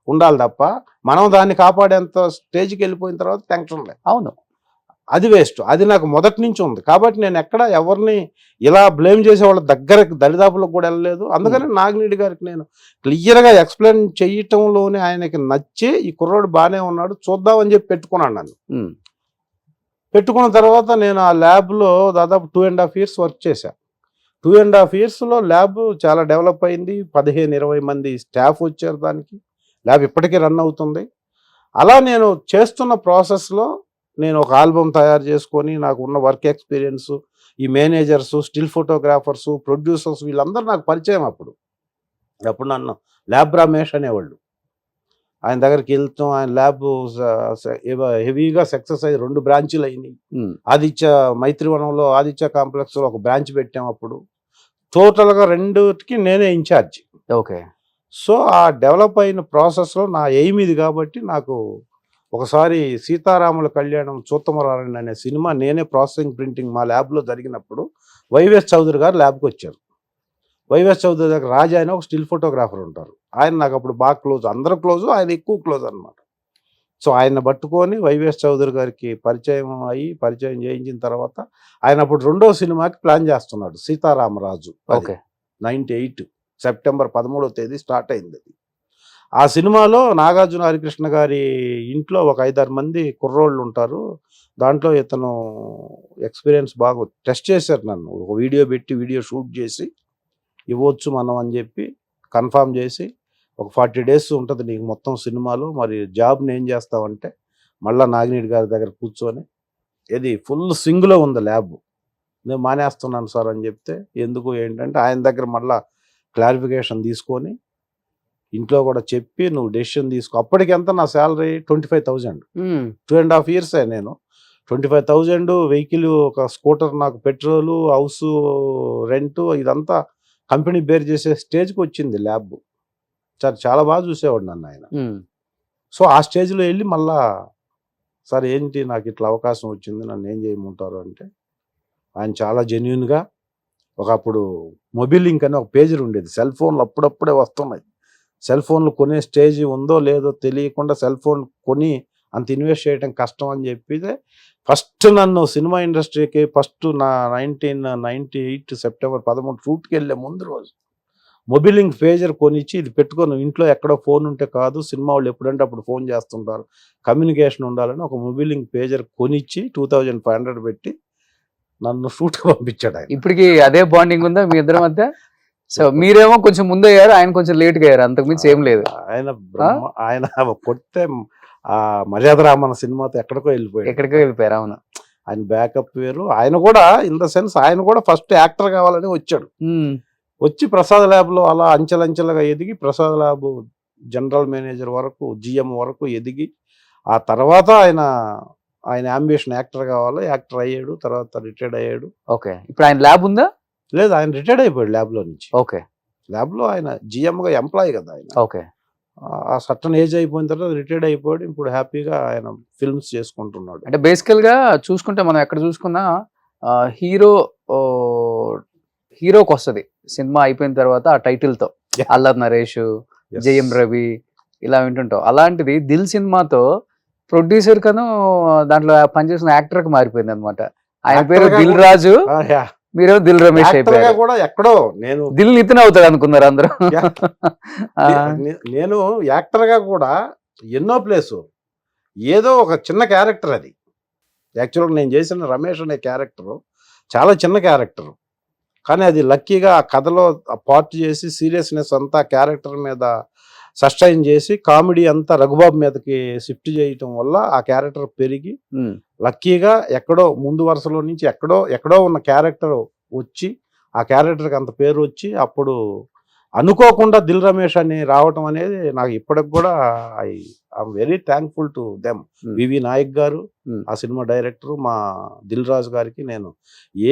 ఉండాలి తప్ప మనం దాన్ని కాపాడేంత స్టేజ్కి వెళ్ళిపోయిన తర్వాత టెన్షన్ లేదు. అవును, అది వేస్ట్. అది నాకు మొదటి నుంచి ఉంది కాబట్టి నేను ఎక్కడ ఎవరిని ఇలా బ్లేమ్ చేసే వాళ్ళ దగ్గరకు దరిదాపులకు కూడా వెళ్ళలేదు. అందుకని నాగిరెడ్డి గారికి నేను క్లియర్గా ఎక్స్ప్లెయిన్ చేయటంలోనే ఆయనకి నచ్చి ఈ కుర్రోడు బాగానే ఉన్నాడు చూద్దామని చెప్పి పెట్టుకున్నాను. నన్ను పెట్టుకున్న తర్వాత నేను ఆ ల్యాబ్లో దాదాపు 2.5 years వర్క్ చేశాను. 2.5 yearsలో ల్యాబ్ చాలా డెవలప్ అయింది. 15-20 మంది స్టాఫ్ వచ్చారు. దానికి ల్యాబ్ ఇప్పటికీ రన్ అవుతుంది. అలా నేను చేస్తున్న ప్రాసెస్లో నేను ఒక ఆల్బమ్ తయారు చేసుకొని నాకు ఉన్న వర్క్ ఎక్స్పీరియన్స్, ఈ మేనేజర్సు, స్టిల్ ఫోటోగ్రాఫర్సు, ప్రొడ్యూసర్స్ వీళ్ళందరూ నాకు పరిచయం. అప్పుడు నన్ను ల్యాబ్ రమేష్ అనేవాళ్ళు. ఆయన దగ్గరికి వెళ్తాం. ఆయన ల్యాబ్ హెవీగా సక్సెస్ అయ్యి 2 బ్రాంచీలు అయినాయి. ఆదిత్య మైత్రివనంలో ఆదిత్య కాంప్లెక్స్లో ఒక బ్రాంచ్ పెట్టాం. అప్పుడు టోటల్గా 2కి నేనే ఇన్ఛార్జ్. ఓకే. సో ఆ డెవలప్ అయిన ప్రాసెస్లో నా ఎయిమ్ ఇది కాబట్టి నాకు ఒకసారి సీతారాముల కళ్యాణం చూత్తమరారని అనే సినిమా నేనే ప్రాసెసింగ్ ప్రింటింగ్ మా ల్యాబ్లో జరిగినప్పుడు వైవిఎస్ చౌదరి గారు ల్యాబ్కి వచ్చారు. వైవిఎస్ చౌదరి దగ్గర రాజా అని ఒక స్టిల్ ఫోటోగ్రాఫర్ ఉంటారు. ఆయన నాకు అప్పుడు బాగా క్లోజ్, అందరూ క్లోజు, ఆయన ఎక్కువ క్లోజ్ అనమాట. సో ఆయన పట్టుకొని వైవిఎస్ చౌదరి గారికి పరిచయం చేయించిన తర్వాత ఆయన అప్పుడు 2వ సినిమాకి ప్లాన్ చేస్తున్నాడు, సీతారామరాజు. 98 సెప్టెంబర్ 13వ తేదీ స్టార్ట్ అయింది అది. ఆ సినిమాలో నాగార్జున హరికృష్ణ గారి ఇంట్లో ఒక 5-6 మంది కుర్రోళ్ళు ఉంటారు. దాంట్లో ఇతను ఎక్స్పీరియన్స్ బాగా టెస్ట్ చేశారు నన్ను. ఒక వీడియో పెట్టి వీడియో షూట్ చేసి ఇవ్వచ్చు మనం అని చెప్పి కన్ఫామ్ చేసి, ఒక 40 days ఉంటుంది నీకు మొత్తం సినిమాలో, మరి జాబ్ని ఏం చేస్తావంటే మళ్ళీ నాగిరెడ్డి గారి దగ్గర కూర్చొని ఇది ఫుల్ స్వింగ్లో ఉంది ల్యాబ్, నేను మానేస్తున్నాను సార్ అని చెప్తే, ఎందుకు ఏంటంటే ఆయన దగ్గర మళ్ళీ క్లారిఫికేషన్ తీసుకొని ఇంట్లో కూడా చెప్పి నువ్వు డెసిషన్ తీసుకో. అప్పటికెంత నా శాలరీ 25,000. 2.5 years నేను 25,000 వెహికల్, ఒక స్కూటర్, నాకు పెట్రోలు, హౌస్ రెంట్ ఇదంతా కంపెనీ బేర్ చేసే స్టేజ్కి వచ్చింది ల్యాబ్. చాలా బాగా చూసేవాడు నన్ను ఆయన. సో ఆ స్టేజ్లో వెళ్ళి మళ్ళా సార్ ఏంటి నాకు ఇట్లా అవకాశం వచ్చింది, నన్ను ఏం చేయమంటారు అంటే ఆయన చాలా జెన్యున్గా, ఒకప్పుడు మొబైల్ లింక్ అని ఒక పేజీ ఉండేది, సెల్ ఫోన్లు అప్పుడప్పుడే వస్తున్నాయి, సెల్ ఫోన్లు కొనే స్టేజ్ ఉందో లేదో తెలియకుండా సెల్ ఫోన్ కొని అంత ఇన్వెస్ట్ చేయడం కష్టం అని చెప్పి ఫస్ట్ నన్ను సినిమా ఇండస్ట్రీకి ఫస్ట్ నా 1998 సెప్టెంబర్ 13 షూట్కి వెళ్ళే ముందు రోజు మొబైల్ లింక్ పేజర్ కొనిచ్చి, ఇది పెట్టుకొని ఇంట్లో ఎక్కడో ఫోన్ ఉంటే కాదు, సినిమా వాళ్ళు ఎప్పుడంటే అప్పుడు ఫోన్ చేస్తుంటారు, కమ్యూనికేషన్ ఉండాలని ఒక మొబైల్ లింక్ పేజర్ కొనిచ్చి 2500 పెట్టి నన్ను షూట్కి పంపించాడు ఆయన. ఇప్పటికి అదే బాండింగ్ ఉందా మీ ఇద్దరి మధ్య? సో మీరేమో కొంచెం ముందు అయ్యారు, ఆయన కొంచెం లేట్గా అయ్యారు, అంతకుమించి ఏం లేదు. ఆయన కొడితే ఆ మర్యాద రామన్న సినిమాతో ఎక్కడికో వెళ్ళిపోయారు. అవును, ఆయన బ్యాకప్ వేరు. ఆయన కూడా ఇన్ ద సెన్స్ ఆయన కూడా ఫస్ట్ యాక్టర్ కావాలని వచ్చాడు. వచ్చి ప్రసాద్ ల్యాబ్లో అలా అంచెలంచెలుగా ఎదిగి ప్రసాద్ ల్యాబ్ జనరల్ మేనేజర్ వరకు, జిఎం వరకు ఎదిగి, ఆ తర్వాత ఆయన అంబిషన్ యాక్టర్ కావాలి, యాక్టర్ అయ్యాడు, తర్వాత రిటైర్డ్ అయ్యాడు. ఓకే. ఇప్పుడు ఆయన ల్యాబ్ ఉందా? లేదు, ఆయన రిటైర్డ్ అయిపోయాడు ల్యాబ్లో నుంచి. ఓకే. ల్యాబ్లో ఆయన జిఎంగా ఎంప్లాయ్ కదా ఆయన. ఓకే. ఆ సర్టన్ ఏజ్ అయిపోయిన తర్వాత రిటైర్డ్ అయిపోయాడు. ఇప్పుడు హ్యాపీగా ఆయన ఫిల్మ్స్ చేసుకుంటున్నాడు. అంటే బేసికల్గా చూసుకుంటే మనం ఎక్కడ చూసుకున్నా హీరోకి వస్తుంది సినిమా అయిపోయిన తర్వాత ఆ టైటిల్తో, అల్లరి నరేష్, జయం రవి ఇలా వింటుంటాం. అలాంటిది దిల్ సినిమాతో ప్రొడ్యూసర్ కను దాంట్లో పనిచేసిన యాక్టర్కి మారిపోయింది అనమాట. ఆయన పేరు దిల్ రాజు, మీరేమో దిల్ రమేష్ అయిపోయారు. కూడా ఎక్కడో నేను దిల్ నితిన్ అవుతాడు అనుకున్నారు అందరూ. నేను యాక్టర్ గా కూడా ఎన్నో ప్లేసు, ఏదో ఒక చిన్న క్యారెక్టర్ అది. యాక్చువల్గా నేను చేసిన రమేష్ అనే క్యారెక్టర్ చాలా చిన్న క్యారెక్టర్, కానీ అది లక్కీగా ఆ కథలో పార్ట్ చేసి సీరియస్నెస్ అంతా క్యారెక్టర్ మీద సస్టైన్ చేసి కామెడీ అంతా రఘుబాబు మీదకి షిఫ్ట్ చేయటం వల్ల ఆ క్యారెక్టర్ పెరిగి లక్కీగా ఎక్కడో ముందు వరుసలో నుంచి ఎక్కడో ఉన్న క్యారెక్టర్ వచ్చి ఆ క్యారెక్టర్కి అంత పేరు వచ్చి అప్పుడు అనుకోకుండా దిల్ రమేష్ అని రావటం అనేది నాకు ఇప్పటికి కూడా I'm very thankful to them. V V Nayak గారు, ఆ సినిమా డైరెక్టర్, మా దిల్ రాజు గారికి నేను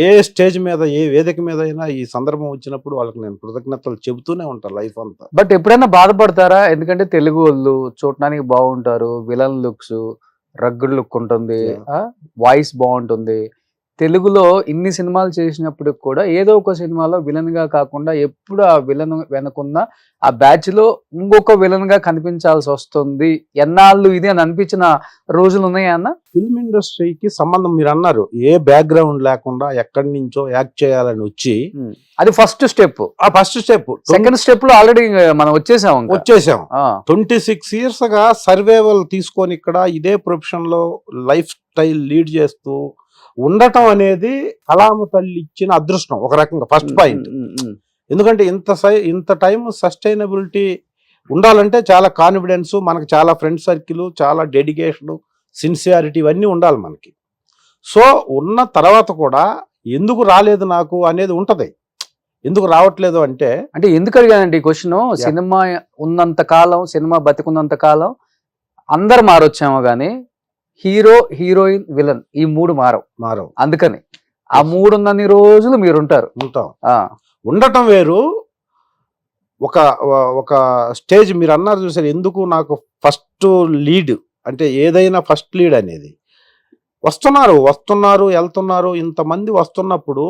ఏ స్టేజ్ మీద ఏ వేదిక మీద అయినా ఈ సందర్భం వచ్చినప్పుడు వాళ్ళకి నేను కృతజ్ఞతలు చెబుతూనే ఉంటాను లైఫ్ అంతా. బట్ ఎప్పుడైనా బాధపడతారా? ఎందుకంటే తెలుగు వాళ్ళు చూడటానికి బాగుంటారు, విలన్ లుక్స్, రగ్గుడ్ లుక్ ఉంటుంది, వాయిస్ బాగుంటుంది. తెలుగులో ఇన్ని సినిమాలు చేసినప్పుడు కూడా ఏదో ఒక సినిమాలో విలన్ గా కాకుండా ఎప్పుడు ఆ విలన్ వెనకున్న ఆ బ్యాచ్ లో ఇంకొక విలన్ గా కనిపించాల్సి వస్తుంది. ఎన్నాళ్ళు ఇది అని అనిపించిన రోజులు ఉన్నాయా అన్న? ఫిల్మ్ ఇండస్ట్రీకి సంబంధం మీరు అన్నారు, ఏ బ్యాక్గ్రౌండ్ లేకుండా ఎక్కడి నుంచో యాక్ట్ చేయాలని వచ్చి అది ఫస్ట్ స్టెప్. ఆ ఫస్ట్ స్టెప్. సెకండ్ స్టెప్ లో ఆల్రెడీ మనం వచ్చేసాం. 26 years గా సర్వైవల్ తీసుకొని ఇక్కడ ఇదే ప్రొఫెషన్ లో లైఫ్ స్టైల్ లీడ్ చేస్తూ ఉండటం అనేది కళామ తల్లి ఇచ్చిన అదృష్టం ఒక రకంగా. First point. ఎందుకంటే ఇంత టైం సస్టైనబిలిటీ ఉండాలంటే చాలా కాన్ఫిడెన్స్, మనకు చాలా ఫ్రెండ్ సర్కిల్, చాలా డెడికేషన్, సిన్సియారిటీ ఇవన్నీ ఉండాలి మనకి. సో ఉన్న తర్వాత కూడా ఎందుకు రాలేదు నాకు అనేది ఉంటది. ఎందుకు రావట్లేదు అంటే ఎందుకు అడిగానండి ఈ క్వశ్చన్. సినిమా ఉన్నంత కాలం, సినిమా బతికున్నంత కాలం అందరు మారొచ్చామో గానీ హీరో, హీరోయిన్, విలన్ ఈ మూడు మారవు. అందుకని ఆ మూడు ఉన్నన్ని రోజులు మీరు ఉంటాం. ఉండటం వేరు. ఒక స్టేజ్ మీరు అన్నారు చూసారు, ఎందుకు నాకు ఫస్ట్ లీడ్ అంటే ఏదైనా ఫస్ట్ లీడ్ అనేది వస్తున్నారు వెళ్తున్నారు, ఇంతమంది వస్తున్నప్పుడు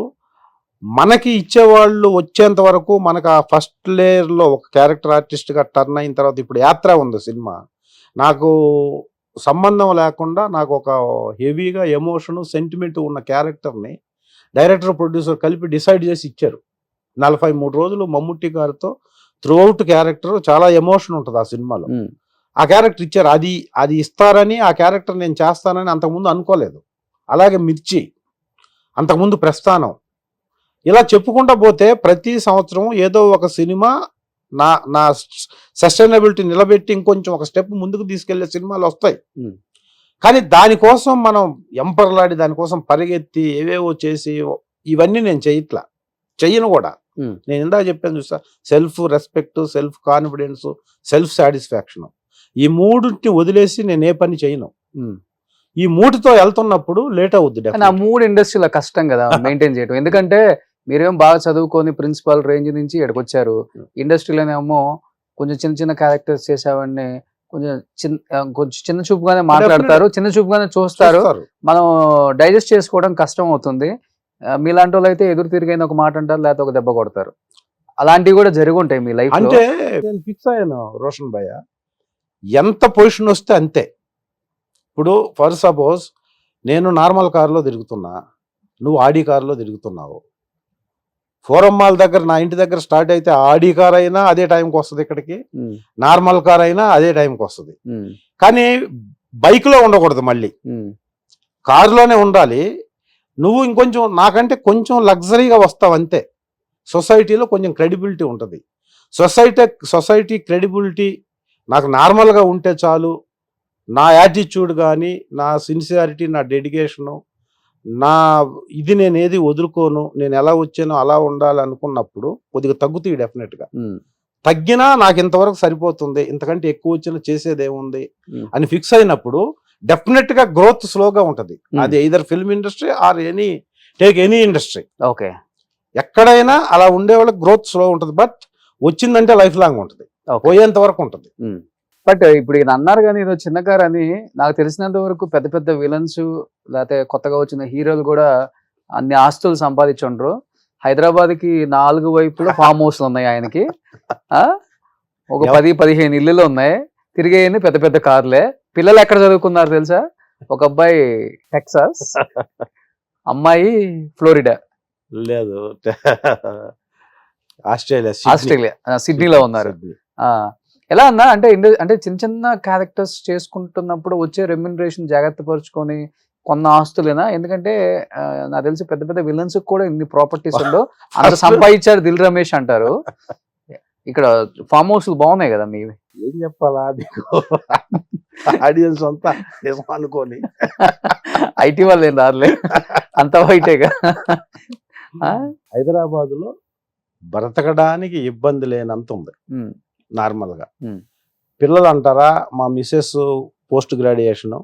మనకి ఇచ్చేవాళ్ళు వచ్చేంత వరకు మనకు ఆ ఫస్ట్ లేయర్లో ఒక క్యారెక్టర్ ఆర్టిస్ట్గా టర్న్ అయిన తర్వాత ఇప్పుడు యాత్ర ఉంది సినిమా, నాకు సంబంధం లేకుండా నాకు ఒక హెవీగా ఎమోషన్, సెంటిమెంట్ ఉన్న క్యారెక్టర్ని డైరెక్టర్, ప్రొడ్యూసర్ కలిపి డిసైడ్ చేసి ఇచ్చారు. 43 రోజులు మమ్ముట్టి గారితో త్రూఅవుట్ క్యారెక్టర్ చాలా ఎమోషన్ ఉంటుంది ఆ సినిమాలో. ఆ క్యారెక్టర్ ఇచ్చారు. అది ఇస్తారని, ఆ క్యారెక్టర్ నేను చేస్తానని అంతకుముందు అనుకోలేదు. అలాగే మిర్చి, అంతకుముందు ప్రస్థానం, ఇలా చెప్పుకుంటా పోతే ప్రతి సంవత్సరం ఏదో ఒక సినిమా నా సస్టైనబిలిటీ నిలబెట్టి ఇంకొంచెం ఒక స్టెప్ ముందుకు తీసుకెళ్లే సినిమాలు వస్తాయి. కానీ దానికోసం మనం ఎంపర్లాడి దానికోసం పరిగెత్తి ఏవేవో చేసి ఇవన్నీ నేను చెయ్యను కూడా. నేను ఇందాక చెప్పాను చూసా, self respect, self confidence, self satisfaction, ఈ మూడుని వదిలేసి నేను ఏ పని చేయను. ఈ మూడుతో వెళ్తున్నప్పుడు లేట్ అవుద్ది. ఆ మూడు ఇండస్ట్రీలో కష్టం కదా మెయింటైన్ చేయడం. ఎందుకంటే మీరేమో బాగా చదువుకొని ప్రిన్సిపల్ రేంజ్ నుంచి ఇక్కడికి వచ్చారు. ఇండస్ట్రీలోనేమో కొంచెం చిన్న క్యారెక్టర్స్ చేసేవాడిని కొంచెం చిన్న చూపుగానే మాట్లాడతారు, చిన్న చూపుగానే చూస్తారు. మనం డైజెస్ట్ చేసుకోవడం కష్టం అవుతుంది. మీలాంటి వాళ్ళు అయితే ఎదురు తిరిగైన ఒక మాట అంటారు, లేకపోతే ఒక దెబ్బ కొడతారు. అలాంటివి కూడా జరిగి ఉంటాయి మీ లైఫ్. అంటే నేను ఫిక్స్ అయ్యాను రోషన్ భయ్య, ఎంత పొజిషన్ వస్తే అంతే. ఇప్పుడు ఫర్ సపోజ్ నేను నార్మల్ కారులో తిరుగుతున్నా, నువ్వు ఆడి కారులో తిరుగుతున్నావు. ఫోరం మాల్ దగ్గర నా ఇంటి దగ్గర స్టార్ట్ అయితే ఆడి కార్ అయినా అదే టైంకి వస్తుంది, ఇక్కడికి నార్మల్ కార్ అయినా అదే టైంకి వస్తుంది. కానీ బైక్లో ఉండకూడదు, మళ్ళీ కారులోనే ఉండాలి. నువ్వు ఇంకొంచెం నాకంటే కొంచెం లగ్జరీగా వస్తావు అంతే. సొసైటీలో కొంచెం క్రెడిబిలిటీ ఉంటుంది. సొసైటీ క్రెడిబిలిటీ నాకు నార్మల్గా ఉంటే చాలు. నా యాటిట్యూడ్ కానీ, నా సిన్సియారిటీ, నా డెడికేషను, నా ఇది నేను ఏది వదులుకోను, నేను ఎలా వచ్చానో అలా ఉండాలనుకున్నప్పుడు కొద్దిగా తగ్గుతాయి. డెఫినెట్గా తగ్గినా నాకు ఇంతవరకు సరిపోతుంది, ఇంతకంటే ఎక్కువ వచ్చినా చేసేదేముంది అని ఫిక్స్ అయినప్పుడు డెఫినెట్గా గ్రోత్ స్లోగా ఉంటుంది. అది either film industry or any industry. Okay, ఎక్కడైనా అలా ఉండే వాళ్ళకి గ్రోత్ స్లో ఉంటుంది. బట్ వచ్చిందంటే లైఫ్ లాంగ్ ఉంటుంది, పోయేంత వరకు ఉంటుంది. బట్ ఇప్పుడు ఈయన అన్నారు కానీ ఏదో చిన్న కార్ అని, నాకు తెలిసినంత వరకు పెద్ద పెద్ద విలన్స్ లేకపోతే కొత్తగా వచ్చిన హీరోలు కూడా అన్ని ఆస్తులు సంపాదించుండ్రు. హైదరాబాద్ కి 4 వైపులో ఫామ్ హౌస్లు ఉన్నాయి ఆయనకి. ఒక 10-15 ఇల్లులు ఉన్నాయి. తిరిగేయని పెద్ద పెద్ద కార్లే. పిల్లలు ఎక్కడ చదువుకున్నారు తెలుసా? ఒక అబ్బాయి టెక్సాస్, అమ్మాయి ఫ్లోరిడా, లేదు ఆస్ట్రేలియా సిడ్నీలో ఉన్నారు. ఎలా అన్నా అంటే చిన్న క్యారెక్టర్స్ చేసుకుంటున్నప్పుడు వచ్చే రెమ్యునరేషన్ జాగ్రత్త పరుచుకొని కొన్న ఆస్తులేనా? ఎందుకంటే నాకు తెలిసి పెద్ద పెద్ద విలన్స్ కూడా ఇన్ని ప్రాపర్టీస్ ఉండవు, అంత సంపాదించారు దిల్ రమేష్ అంటారు. ఇక్కడ ఫామ్ హౌస్ బాగున్నాయి కదా మీవి. ఏం చెప్పాలా మీకు, ఆడియన్స్ అంతా అనుకోని ఐటీ వాళ్ళు ఏం రాలే, అంత బయటేగా. హైదరాబాద్ లో బ్రతకడానికి ఇబ్బంది లేనంత ఉంది ఉమ్, నార్మల్గా. ఉమ్, పిల్లలు అంటారా, మా మిస్సెస్ పోస్ట్ గ్రాడ్యుయేషను,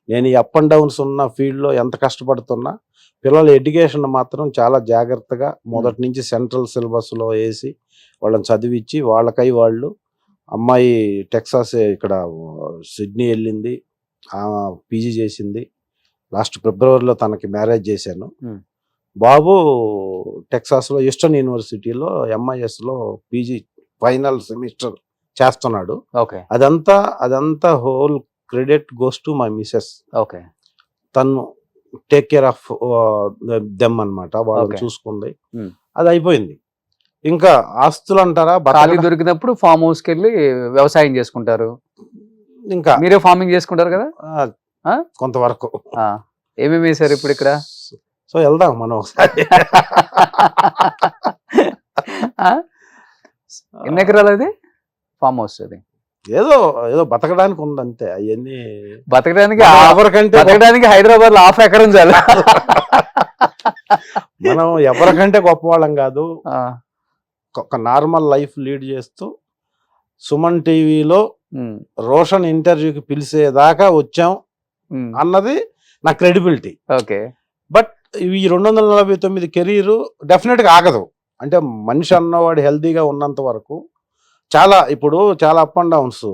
నేను ఈ అప్ అండ్ డౌన్స్ ఉన్న ఫీల్డ్లో ఎంత కష్టపడుతున్నా పిల్లల ఎడ్యుకేషన్ మాత్రం చాలా జాగ్రత్తగా మొదటి నుంచి సెంట్రల్ సిలబస్లో వేసి వాళ్ళని చదివించి వాళ్ళకై వాళ్ళు. అమ్మాయి టెక్సాస్ ఇక్కడ సిడ్నీ వెళ్ళింది, పీజీ చేసింది. లాస్ట్ ఫిబ్రవరిలో తనకి మ్యారేజ్ చేశాను. Hmm. బాబు టెక్సాస్లో ఈస్టర్న్ యూనివర్సిటీలో ఎంఐఎస్లో పీజీ ఫైనల్ సెమిస్టర్ చేస్తున్నాడు. ఓకే అదంతా whole credit goes to my missus. Okay తను టేక్ కేర్ ఆఫ్ దెమ్ అనమాట, వాళ్ళని Okay. చూసుకుంది. Hmm. అది అయిపోయింది. ఇంకా ఆస్తులు అంటారా, ఖాళీ దొరికినప్పుడు ఫామ్ హౌస్ కి వెళ్ళి వ్యవసాయం చేసుకుంటారు. ఇంకా మీరే ఫార్మింగ్ చేసుకుంటారు కదా. కొంతవరకు ఏమేమి వేశారు ఇప్పుడు ఇక్కడ? సో వెళ్దాం మనం ఒకసారి. ఎన్ని ఎకరాలు అది ఫామ్ హౌస్? అది ఏదో ఏదో బతకడానికి ఉంది అంతే. అవన్నీ బతకడానికి ఎవరికంటే బతకడానికి హైదరాబాద్ లో 1/2 ఎకరం చాలు. మనం ఎవరికంటే గొప్పవాళ్ళం కాదు. ఒక నార్మల్ లైఫ్ లీడ్ చేస్తూ సుమన్ టీవీలో రోషన్ ఇంటర్వ్యూకి పిలిచేదాకా వచ్చాం అన్నది నా క్రెడిబిలిటీ. ఓకే. బట్ ఈ 249 కెరీరు డెఫినెట్గా ఆగదు. అంటే మనిషి అన్నవాడు హెల్తీగా ఉన్నంత వరకు ఇప్పుడు చాలా అప్ అండ్ డౌన్స్.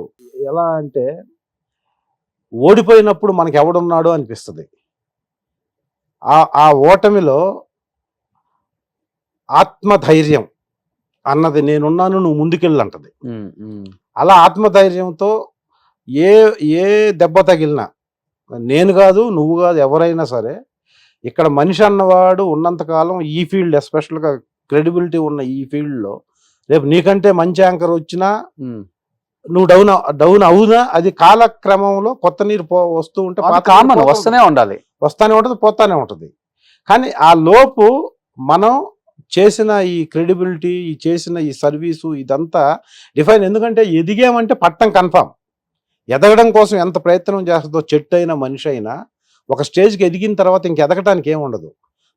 ఎలా అంటే ఓడిపోయినప్పుడు మనకి ఎవడున్నాడు అనిపిస్తుంది. ఆ ఓటమిలో ఆత్మధైర్యం అన్నది నేనున్నాను, నువ్వు ముందుకెళ్ళంటది. అలా ఆత్మధైర్యంతో ఏ దెబ్బ తగిలినా, నేను కాదు నువ్వు కాదు ఎవరైనా సరే, ఇక్కడ మనిషి అన్నవాడు ఉన్నంతకాలం ఈ ఫీల్డ్, ఎస్పెషల్గా క్రెడిబిలిటీ ఉన్న ఈ ఫీల్డ్లో రేపు నీకంటే మంచి యాంకర్ వచ్చినా నువ్వు డౌన్ అవునా, అది కాలక్రమంలో కొత్త నీరు వస్తూ ఉంటే వస్తూనే ఉంటుంది, పోతానే ఉంటుంది. కానీ ఆ లోపు మనం చేసిన ఈ క్రెడిబిలిటీ, చేసిన ఈ సర్వీసు, ఇదంతా డిఫైన్. ఎందుకంటే ఎదిగామంటే పట్టం కన్ఫామ్. ఎదగడం కోసం ఎంత ప్రయత్నం చేస్తుందో చెట్టు అయినా మనిషి అయినా ఒక స్టేజ్కి ఎదిగిన తర్వాత ఇంక ఎదగటానికి ఏముండదు,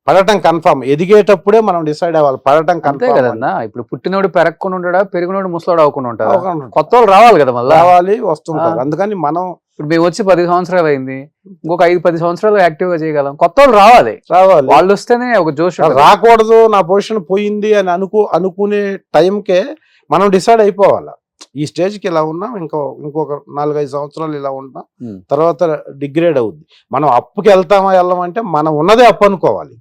పడటం కన్ఫామ్. ఎదిగేటప్పుడే మనం డిసైడ్ అవ్వాలి, పడటం కన్ఫామ్ కదన్నా. ఇప్పుడు పుట్టినోడు పెరగకుండా ఉంటాడా, పెరిగినోడు ముసలోడు అవ్వకుండా ఉంటాడు. కొత్త వాళ్ళు రావాలి కదా, మళ్ళీ రావాలి, వస్తుంటారు. అందుకని మనం ఇప్పుడు మేము వచ్చి 10 సంవత్సరాలు అయింది, ఇంకొక 5-10 సంవత్సరాలు యాక్టివ్ గా చేయగలం. కొత్త వాళ్ళు రావాలి, వాళ్ళు వస్తేనే ఒక జోష్. రాకూడదు నా పొజిషన్ పోయింది అని అనుకునే టైంకే మనం డిసైడ్ అయిపోవాలి. ఈ స్టేజ్కి ఇలా ఉన్నాం, ఇంకొక 4-5 సంవత్సరాలు ఇలా ఉంటాం, తర్వాత డిగ్రేడ్ అవుద్ది. మనం అప్పుకి వెళ్ళమంటే మనం ఉన్నదే అప్పు అనుకోవాలి.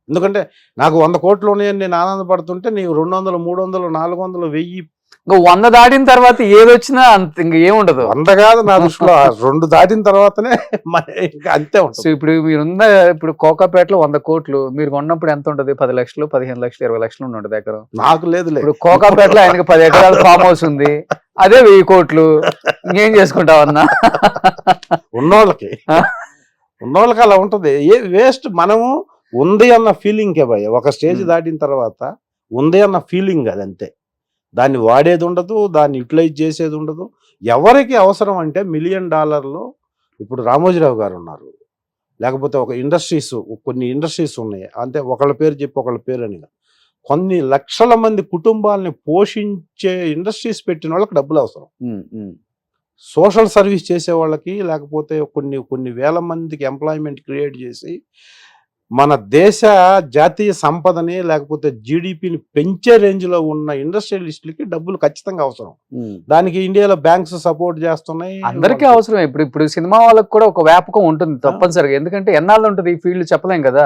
ఎందుకంటే నాకు 100 కోట్లు ఉన్నాయని నేను ఆనందపడుతుంటే నీకు 200, 300, 400, 1000, 100 దాటిన తర్వాత ఏదొచ్చినా ఇంక ఏముండదు. 100 కాదు నా దృష్టిలో, 2 దాటిన తర్వాతనే ఇంకా అంతే ఉంటుంది. సో ఇప్పుడు కోకాపేటలో 100 కోట్లు మీరు కొన్నప్పుడు ఎంత ఉంటుంది? 10 లక్షలు, 15 లక్షలు, 20 లక్షలు ఉంటుంది ఎకరం. నాకు లేదు. ఇప్పుడు కోకాపేటలో ఆయనకి 10 ఎకరాల ఫామ్ హౌస్ ఉంది, అదే 1000 కోట్లు. ఇంకేం చేసుకుంటావన్నా? ఉన్నోళ్ళకి అలా ఉంటుంది. వేస్ట్. మనము ఉంది అన్న ఫీలింగ్కే భయ. ఒక స్టేజ్ దాటిన తర్వాత ఉంది అన్న ఫీలింగ్, అదంతే. దాన్ని వాడేది ఉండదు, దాన్ని యూటిలైజ్ చేసేది ఉండదు. ఎవరికి అవసరం అంటే $1 మిలియన్ ఇప్పుడు రామోజీరావు గారు ఉన్నారు, లేకపోతే కొన్ని ఇండస్ట్రీస్ ఉన్నాయి. అంటే ఒకళ్ళ పేరు చెప్పి ఒకళ్ళ పేరు అని, కొన్ని లక్షల మంది కుటుంబాలని పోషించే ఇండస్ట్రీస్ పెట్టిన వాళ్ళకి డబ్బులు అవసరం. సోషల్ సర్వీస్ చేసే వాళ్ళకి, లేకపోతే కొన్ని వేల మందికి ఎంప్లాయ్మెంట్ క్రియేట్ చేసి మన దేశ జాతీయ సంపదని, లేకపోతే జీడిపిని పెంచే రేంజ్లో ఉన్న ఇండస్ట్రియలిస్టులకి డబ్బులు ఖచ్చితంగా అవసరం. దానికి ఇండియాలో బ్యాంక్స్ సపోర్ట్ చేస్తున్నాయి. అందరికీ అవసరం. ఇప్పుడు సినిమా వాళ్ళకి కూడా ఒక వ్యాపకం ఉంటుంది తప్పనిసరిగా. ఎందుకంటే ఎన్నాళ్ళు ఉంటుంది ఈ ఫీల్డ్ చెప్పలేం కదా.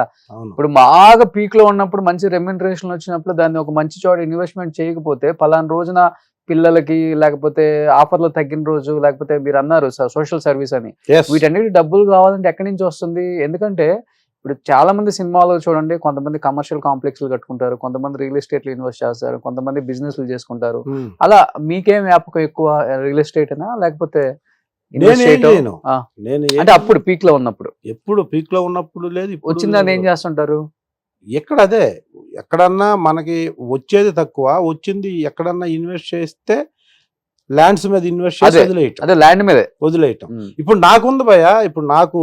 ఇప్పుడు బాగా పీక్ లో ఉన్నప్పుడు మంచి రెమ్యూనరేషన్ వచ్చినప్పుడు దాన్ని ఒక మంచి చోట ఇన్వెస్ట్మెంట్ చేయకపోతే, పలానా రోజున పిల్లలకి లేకపోతే ఆఫర్లు తగ్గిన రోజు, లేకపోతే మీరు అన్నారు సోషల్ సర్వీస్ అని, వీటన్నిటి డబ్బులు కావాలంటే ఎక్కడి నుంచి వస్తుంది? ఎందుకంటే ఇప్పుడు చాలా మంది సినిమాలు చూడండి, కొంతమంది కమర్షియల్ కాంప్లెక్స్లు కట్టుకుంటారు, కొంతమంది రియల్ ఎస్టేట్ లో ఇన్వెస్ట్ చేస్తారు, కొంతమంది బిజినెస్లు చేసుకుంటారు. అలా మీకేం వ్యాపకం ఎక్కువ? రియల్ ఎస్టేట్ అయినా లేకపోతే అంటే అప్పుడు పీక్ లో ఉన్నప్పుడు? ఎప్పుడు పీక్ లో ఉన్నప్పుడు లేదు, వచ్చిందని ఏం చేస్తుంటారు? అదే ఎక్కడన్నా మనకి వచ్చేది తక్కువ, వచ్చింది ఎక్కడన్నా ఇన్వెస్ట్ చేస్తే ల్యాండ్స్ మీద ఇన్వెస్ట్ చేసి అదే. వదిలేయటం అదే ల్యాండ్ మీదే. వదిలేయటం ఇప్పుడు నాకుంది భయ, ఇప్పుడు నాకు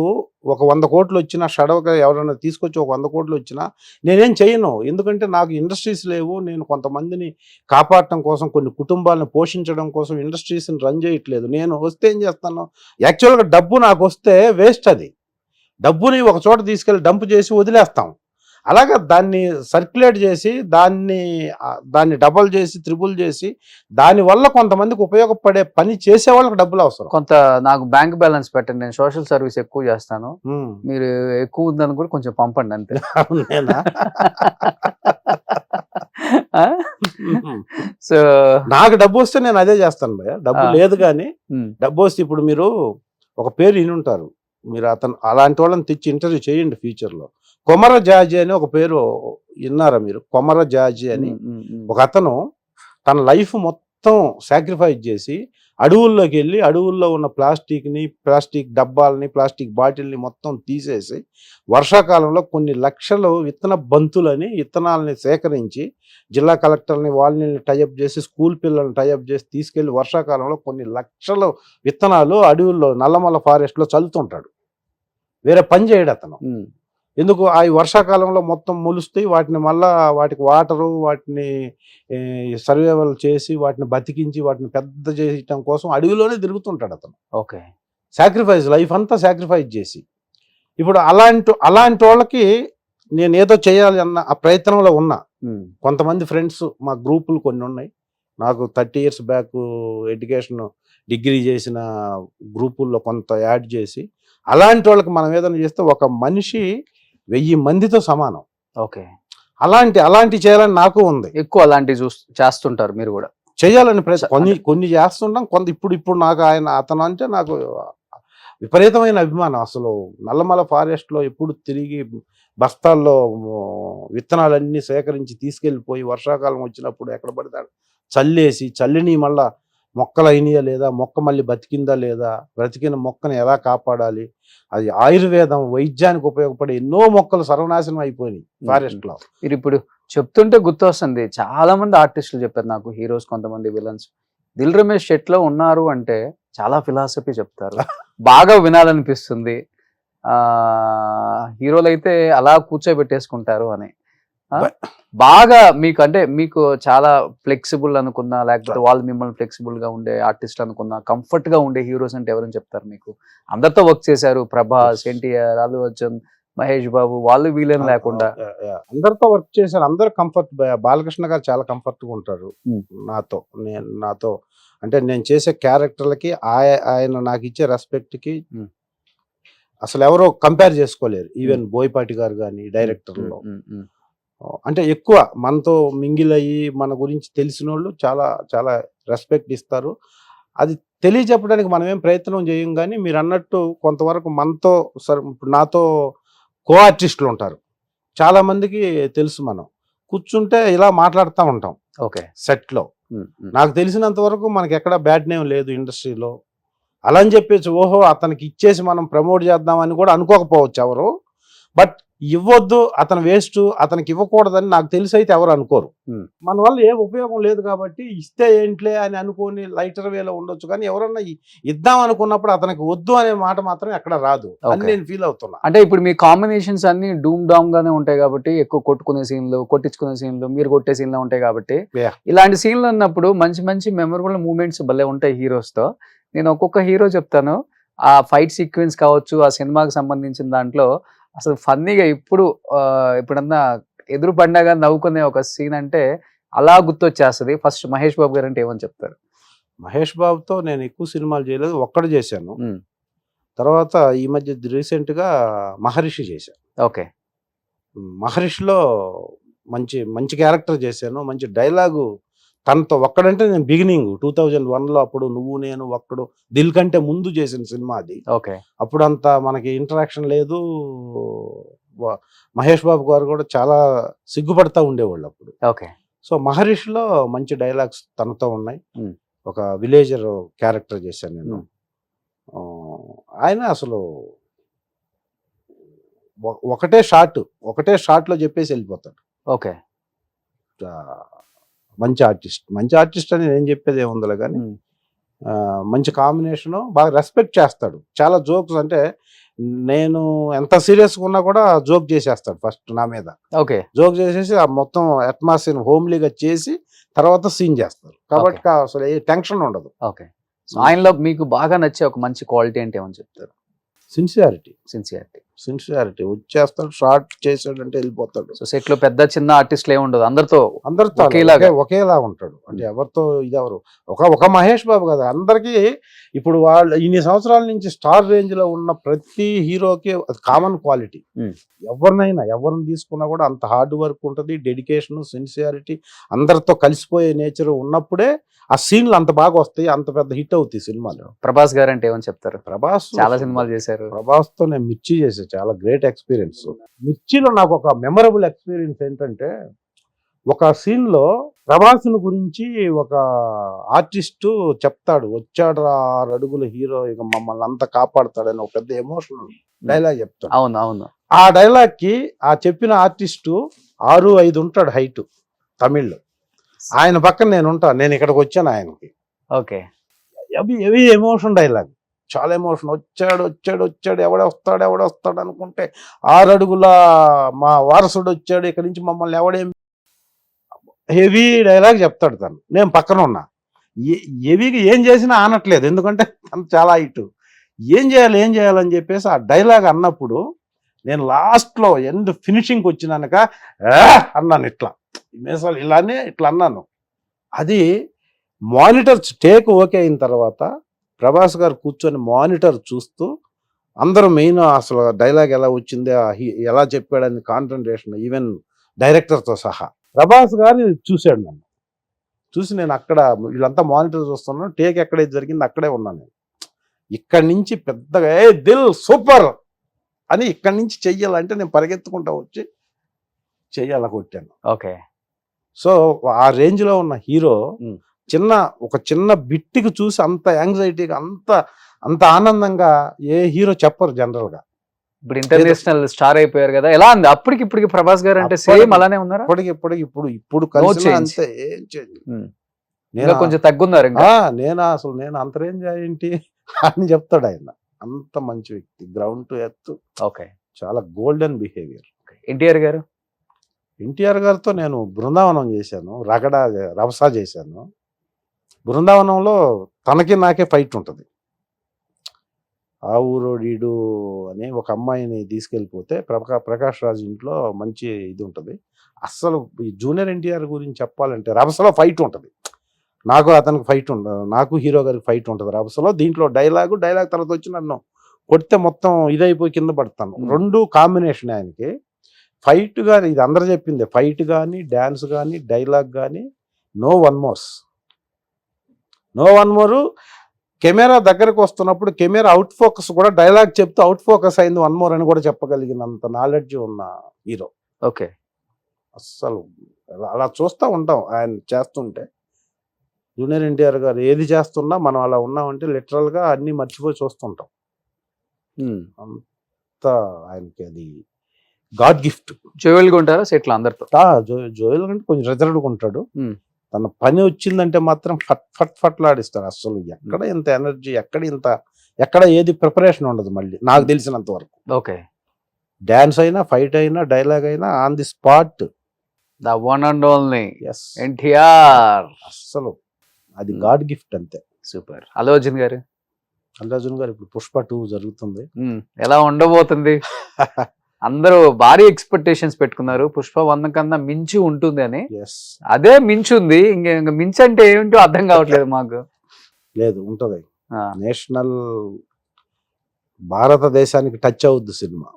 ఒక 100 కోట్లు వచ్చినా షడవగా ఎవరైనా తీసుకొచ్చి ఒక 100 కోట్లు వచ్చినా నేనేం చేయను. ఎందుకంటే నాకు ఇండస్ట్రీస్ లేవు. నేను కొంతమందిని కాపాడటం కోసం, కొన్ని కుటుంబాలను పోషించడం కోసం ఇండస్ట్రీస్ని రన్ చేయట్లేదు. నేను వస్తే ఏం చేస్తాను, యాక్చువల్గా డబ్బు నాకు వస్తే వేస్ట్. అది డబ్బుని ఒక చోట తీసుకెళ్ళి డంప్ చేసి వదిలేస్తాం. అలాగా దాన్ని సర్క్యులేట్ చేసి దాన్ని డబల్ చేసి త్రిబుల్ చేసి దానివల్ల కొంతమందికి ఉపయోగపడే పని చేసే వాళ్ళకి డబ్బులు అవసరం. కొంత నాకు బ్యాంక్ బ్యాలెన్స్ పెట్టండి, నేను సోషల్ సర్వీస్ ఎక్కువ చేస్తాను, మీరు ఎక్కువ ఉందని కూడా కొంచెం పంపండి అంతే. అవునేనా? సో నాకు డబ్బు వస్తే నేను అదే చేస్తాను భయ్య. డబ్బు లేదు కానీ డబ్బు వస్తే, ఇప్పుడు మీరు ఒక పేరు వినుంటారు, మీరు అలాంటి వాళ్ళని తెచ్చి ఇంటర్వ్యూ చేయండి ఫ్యూచర్లో. కొమర జాజీ అని ఒక పేరు విన్నారా మీరు? కొమర జాజీ అని ఒక అతను తన లైఫ్ మొత్తం సాక్రిఫైస్ చేసి అడవుల్లోకి వెళ్ళి అడవుల్లో ఉన్న ప్లాస్టిక్ డబ్బాలని, ప్లాస్టిక్ బాటిల్ని మొత్తం తీసేసి వర్షాకాలంలో కొన్ని లక్షలు విత్తన బంతులని విత్తనాలని సేకరించి జిల్లా కలెక్టర్ని వాళ్ళని టైఅప్ చేసి స్కూల్ పిల్లల్ని టైఅప్ చేసి తీసుకెళ్లి వర్షాకాలంలో కొన్ని లక్షల విత్తనాలు అడవుల్లో నల్లమల్ల ఫారెస్ట్లో చల్లుతుంటాడు. వేరే పని చేయడు అతను. ఎందుకు? ఆ వర్షాకాలంలో మొత్తం మొలుస్తాయి, వాటిని మళ్ళా వాటికి వాటరు, వాటిని సర్వైవల్ చేసి వాటిని బతికించి వాటిని పెద్ద చేయటం కోసం అడవిలోనే తిరుగుతుంటాడు అతను. ఓకే, సాక్రిఫైస్, లైఫ్ అంతా సాక్రిఫైస్ చేసి. ఇప్పుడు అలాంటి వాళ్ళకి నేను ఏదో చేయాలి అన్న ఆ ప్రయత్నంలో ఉన్నా. కొంతమంది ఫ్రెండ్స్, మా గ్రూపులు కొన్ని ఉన్నాయి. నాకు 30 years బ్యాక్ ఎడ్యుకేషన్ డిగ్రీ చేసిన గ్రూపుల్లో కొంత యాడ్ చేసి, అలాంటి వాళ్ళకి మనం ఏదైనా చేస్తే ఒక మనిషి 1000 మందితో సమానం. ఓకే, అలాంటి చేయాలని నాకు ఉంది. ఎక్కువ అలాంటివి చేస్తుంటారు మీరు కూడా? చేయాలని కొన్ని చేస్తుంటాం. ఇప్పుడు నాకు అతను అంటే నాకు విపరీతమైన అభిమానం. అసలు నల్లమల ఫారెస్ట్లో ఎప్పుడు తిరిగి బస్తాల్లో విత్తనాలన్నీ సేకరించి తీసుకెళ్ళిపోయి వర్షాకాలం వచ్చినప్పుడు ఎక్కడ పడతాడు చల్లేసి, చల్లిని మళ్ళా మొక్కలు అయినాయా లేదా, మొక్క మళ్ళీ బతికిందా లేదా, బ్రతికిన మొక్కను ఎలా కాపాడాలి, అది ఆయుర్వేదం వైద్యానికి ఉపయోగపడే ఎన్నో మొక్కలు సర్వనాశనం అయిపోయినాయి ఫారెస్ట్లో. మీరు ఇప్పుడు చెప్తుంటే గుర్తొస్తుంది, చాలా మంది ఆర్టిస్టులు చెప్పారు నాకు, హీరోస్, కొంతమంది విలన్స్. దిల్ రమేష్ షెట్లో ఉన్నారు అంటే చాలా ఫిలాసఫీ చెప్తారు, బాగా వినాలనిపిస్తుంది. హీరోలు అయితే అలా కూర్చోబెట్టేసుకుంటారు అని. బాగా మీకు చాలా ఫ్లెక్సిబుల్ అనుకున్నా, లేకపోతే వాళ్ళు మిమ్మల్ని ఫ్లెక్సిబుల్ గా ఉండే ఆర్టిస్ట్ అనుకున్నా, కంఫర్ట్ గా ఉండే హీరోస్ అంటే ఎవరని చెప్తారు మీకు? అందరితో వర్క్ చేశారు, ప్రభాస్, ఎన్టీఆర్, అల్లు అర్జున్, మహేష్ బాబు, వాళ్ళు వీళ్ళని లేకుండా అందరితో వర్క్ చేశారు. అందరూ కంఫర్ట్. బాలకృష్ణ గారు చాలా కంఫర్ట్ గా ఉంటారు నాతో. అంటే నేను చేసే క్యారెక్టర్లకి ఆయన నాకు ఇచ్చే రెస్పెక్ట్ కి అసలు ఎవరో కంపేర్ చేసుకోలేరు. ఈవెన్ బోయపాటి గారు కానీ డైరెక్టర్లో, అంటే ఎక్కువ మనతో మింగిల్ అయ్యి మన గురించి తెలిసిన వాళ్ళు చాలా చాలా రెస్పెక్ట్ ఇస్తారు. అది తెలియజెప్పడానికి మనం ఏం ప్రయత్నం చేయం. కానీ మీరు అన్నట్టు కొంతవరకు మనతో ఇప్పుడు నాతో కో ఆర్టిస్టులు ఉంటారు, చాలా మందికి తెలుసు. మనం కూర్చుంటే ఇలా మాట్లాడుతూ ఉంటాం. ఓకే, సెట్లో నాకు తెలిసినంత వరకు మనకి ఎక్కడ బ్యాడ్ నేమ్ లేదు ఇండస్ట్రీలో. అలా అని చెప్పేసి ఓహో అతనికి ఇచ్చేసి మనం ప్రమోట్ చేద్దామని కూడా అనుకోకపోవచ్చు ఎవరు. బట్ ఇవ్వద్దు, అతను వేస్ట్, అతనికి ఇవ్వకూడదని నాకు తెలిసి అయితే ఎవరు అనుకోరు. మన వల్ల ఏ ఉపయోగం లేదు కాబట్టి ఇస్తే ఏంట్లే అని అనుకోని లైటర్ వేలో ఉండొచ్చు. కానీ ఎవరన్నా ఇద్దాం అనుకున్నప్పుడు అతనికి వద్దు అనే మాట మాత్రం ఎక్కడ రాదు అని నేను ఫీల్ అవుతున్నా. అంటే ఇప్పుడు మీ కాంబినేషన్స్ అన్ని డూమ్ డామ్ గానే ఉంటాయి కాబట్టి, ఎక్కువ కొట్టుకునే సీన్లు, కొట్టించుకునే సీన్లు, మీరు కొట్టే సీన్లు ఉంటాయి కాబట్టి, ఇలాంటి సీన్లు ఉన్నప్పుడు మంచి మంచి మెమరబుల్ మూమెంట్స్ భలే ఉంటాయి హీరోస్ తో. నేను ఒక్కొక్క హీరో చెప్తాను, ఆ ఫైట్ సీక్వెన్స్ కావచ్చు, ఆ సినిమాకి సంబంధించిన దాంట్లో అసలు ఫన్నీగా ఇప్పుడన్నా ఎదురు పండగ నవ్వుకునే ఒక సీన్ అంటే అలా గుర్తొచ్చేస్తుంది. ఫస్ట్ మహేష్ బాబు గారు అంటే ఏమని చెప్తారు? మహేష్ బాబుతో నేను ఎక్కువ సినిమాలు చేయలేదు, ఒక్కడు చేశాను. తర్వాత ఈ మధ్య రీసెంట్ గా మహర్షి చేశాను. ఓకే, మహర్షిలో మంచి మంచి క్యారెక్టర్ చేశాను, మంచి డైలాగు. తనతో ఒక్కడంటే నేను బిగినింగ్ 2001లో అప్పుడు నువ్వు నేను ఒక్కడు దిల్ కంటే ముందు చేసిన సినిమా అది. ఓకే, అప్పుడు అంత మనకి ఇంటరాక్షన్ లేదు. మహేష్ బాబు గారు కూడా చాలా సిగ్గుపడతా ఉండేవాళ్ళు అప్పుడు. ఓకే, సో మహర్షిలో మంచి డైలాగ్స్ తనతో ఉన్నాయి. ఒక విలేజర్ క్యారెక్టర్ చేశాను నేను. ఆయన అసలు ఒకటే షాట్లో చెప్పేసి వెళ్ళిపోతాడు. ఓకే, మంచి ఆర్టిస్ట్ అని నేను చెప్పేది ఏముందిలే కానీ మంచి కాంబినేషను, బాగా రెస్పెక్ట్ చేస్తాడు. చాలా జోక్స్ అంటే నేను ఎంత సీరియస్గా ఉన్నా కూడా జోక్ చేసేస్తాడు ఫస్ట్ నా మీద. ఓకే. జోక్ చేసేసి ఆ మొత్తం అట్మాస్ఫియర్ హోమ్లీగా చేసి తర్వాత సీన్ చేస్తారు. కాబట్టి అసలు ఏ టెన్షన్ ఉండదు. ఓకే. సో ఆయనలో మీకు బాగా నచ్చే ఒక మంచి క్వాలిటీ అంటే ఏమని చెప్తారు? సిన్సియారిటీ వచ్చేస్తాడు, షార్ట్ చేసాడంటే వెళ్ళిపోతాడు. సో సెట్ లో పెద్ద చిన్న ఆర్టిస్టులు ఏమి ఉండదు, అందరితో ఒకేలా ఉంటాడు. అంటే ఎవరితో ఇదెవరు ఒక మహేష్ బాబు కదా, అందరికీ ఇప్పుడు వాళ్ళు ఇన్ని సంవత్సరాల నుంచి స్టార్ రేంజ్ లో ఉన్న ప్రతి హీరోకి అది కామన్ క్వాలిటీ. ఎవరిని తీసుకున్నా కూడా అంత హార్డ్ వర్క్ ఉంటుంది, డెడికేషన్, సిన్సియారిటీ, అందరితో కలిసిపోయే నేచర్ ఉన్నప్పుడే ఆ సీన్లు అంత బాగా వస్తాయి, అంత పెద్ద హిట్ అవుతాయి సినిమాలు. ప్రభాస్ గారు అంటే ఏమని చెప్తారు? ప్రభాస్ చాలా సినిమాలు చేశారు. ప్రభాస్ తో నేను మిర్చి చేసే చాలా గ్రేట్ ఎక్స్పీరియన్స్. మిర్చిలో నాకు ఒక మెమరబుల్ ఎక్స్పీరియన్స్ ఏంటంటే, ఒక సీన్ లో ప్రభాస్ గురించి ఒక ఆర్టిస్టు చెప్తాడు, వచ్చాడు 6 అడుగుల హీరో ఇక మమ్మల్ని అంతా కాపాడుతాడని ఒక పెద్ద ఎమోషనల్ డైలాగ్ చెప్తాడు. అవును. ఆ డైలాగ్ కి ఆ చెప్పిన ఆర్టిస్టు 6'5" ఉంటాడు హైట్, తమిళ్. ఆయన పక్కన నేను ఇక్కడికి వచ్చాను ఆయనకి. ఓకే. హెవీ ఎమోషన్ డైలాగ్, చాలా ఎమోషన్. వచ్చాడు ఎవడొస్తాడు అనుకుంటే 6 అడుగుల మా వారసుడు వచ్చాడు, ఇక్కడి నుంచి మమ్మల్ని ఎవడేం, హెవీ డైలాగ్ చెప్తాడు తను. నేను పక్కన ఉన్నా, హెవీగా ఏం చేసినా ఆనట్లేదు, ఎందుకంటే తను చాలా హైట్. ఏం చేయాలని చెప్పేసి ఆ డైలాగ్ అన్నప్పుడు నేను లాస్ట్లో ఎండ్ ఫినిషింగ్కి వచ్చినాక అన్నాను, ఇట్లా అన్నాను. అది మానిటర్ టేక్ ఓకే అయిన తర్వాత ప్రభాస్ గారు కూర్చొని మానిటర్ చూస్తూ అందరూ మెయిన్ అసలు డైలాగ్ ఎలా వచ్చింది, ఎలా చెప్పాడని కాన్సన్ట్రేషన్, ఈవెన్ డైరెక్టర్తో సహా. ప్రభాస్ గారు చూశాడు నన్ను, చూసి నేను అక్కడ వీళ్ళంతా మానిటర్ చూస్తున్నాను, టేక్ ఎక్కడైతే జరిగింది అక్కడే ఉన్నాను నేను. ఇక్కడి నుంచి పెద్దగా దిల్ సూపర్ అని ఇక్కడి నుంచి చెయ్యాలంటే నేను పరిగెత్తుకుంటా వచ్చి చెయ్యాల కొట్టాను. ఓకే. సో ఆ రేంజ్ లో ఉన్న హీరో ఒక చిన్న బిట్టికి చూసి అంత యాంగ్జైటీగా అంత ఆనందంగా ఏ హీరో చెప్పరు జనరల్ గా. ఇప్పుడు ఇంటర్నేషనల్ స్టార్ అయిపోయారు కదా, ఎలా ఉంది అప్పటికి ఇప్పటికి ప్రభాస్ గారు అంటే సేమ్ అలానే ఉన్నారా? ఇప్పుడు కలిసి అంతే, ఏం చేంజ్. నేను కొంచెం తగ్గున్నారు. నేను అంత రేంజ్ ఏంటి అని చెప్తాడు ఆయన. అంత మంచి వ్యక్తి, గ్రౌండ్ టు ఎర్త్. ఓకే. చాలా గోల్డెన్ బిహేవియర్. ఎన్టీఆర్ గారితో నేను బృందావనం చేశాను, రవసా చేశాను. బృందావనంలో తనకి నాకే ఫైట్ ఉంటుంది. ఆ ఊరోడీడు అని ఒక అమ్మాయిని తీసుకెళ్ళిపోతే ప్రకాష్ రాజ్ ఇంట్లో మంచి ఇది ఉంటుంది. అస్సలు ఈ జూనియర్ ఎన్టీఆర్ గురించి చెప్పాలంటే రవసలో ఫైట్ ఉంటుంది, నాకు అతనికి ఫైట్ ఉండదు, నాకు హీరో గారికి ఫైట్ ఉంటుంది రవసలో. దీంట్లో డైలాగ్ తర్వాత వచ్చి నన్ను కొడితే మొత్తం ఇదైపోయి కింద పడతాను. 2 కాంబినేషన్ ఆయనకి. ఫైట్ కానీ, ఇది అందరూ చెప్పింది, ఫైట్ కానీ, డ్యాన్స్ కానీ, డైలాగ్ కానీ, నో వన్ మోరు. కెమెరా దగ్గరకు వస్తున్నప్పుడు కెమెరా అవుట్ ఫోకస్ కూడా డైలాగ్ చెప్తూ అవుట్ ఫోకస్ అయింది, 1 more అని కూడా చెప్పగలిగినంత నాలెడ్జ్ ఉన్న హీరో. ఓకే. అస్సలు అలా చూస్తూ ఉంటాం ఆయన చేస్తుంటే. జూనియర్ ఎన్టీఆర్ గారు ఏది చేస్తున్నా మనం అలా ఉన్నామంటే లిటరల్గా అన్నీ మర్చిపోయి చూస్తుంటాం. అంత ఆయనకి అది గాడ్ గిఫ్ట్. జోయల్గా ఉంటారా సెట్లు అందరితో? జోయల్ అంటే కొంచెం రిజర్వ్డ్గా ఉంటాడు. తన పని వచ్చిందంటే మాత్రం ఫట్లాడిస్తాడు. అసలు ఎక్కడ ఇంత ఎనర్జీ, ఎక్కడ ఏది ప్రిపరేషన్ ఉండదు మళ్ళీ నాకు తెలిసినంత వరకు. ఓకే. డాన్స్ అయినా, ఫైట్ అయినా, డైలాగ్ అయినా on the spot. The one and only NTR. అస్సలు అది గాడ్ గిఫ్ట్ అంతే. సూపర్. అల్లు అర్జున్ గారు ఇప్పుడు పుష్ప 2 జరుగుతుంది. ఎలా ఉండబోతుంది? అందరూ భారీ ఎక్స్పెక్టేషన్స్ పెట్టుకున్నారు, పుష్ప 1 కన్నా మించి ఉంటుంది అని. అదే మించుంది, ఇంక మించి అంటే ఏమిటో అర్థం కావట్లేదు మాకు. లేదు, ఉంటది. నేషనల్ భారతదేశానికి టచ్ అవుద్ది సినిమా.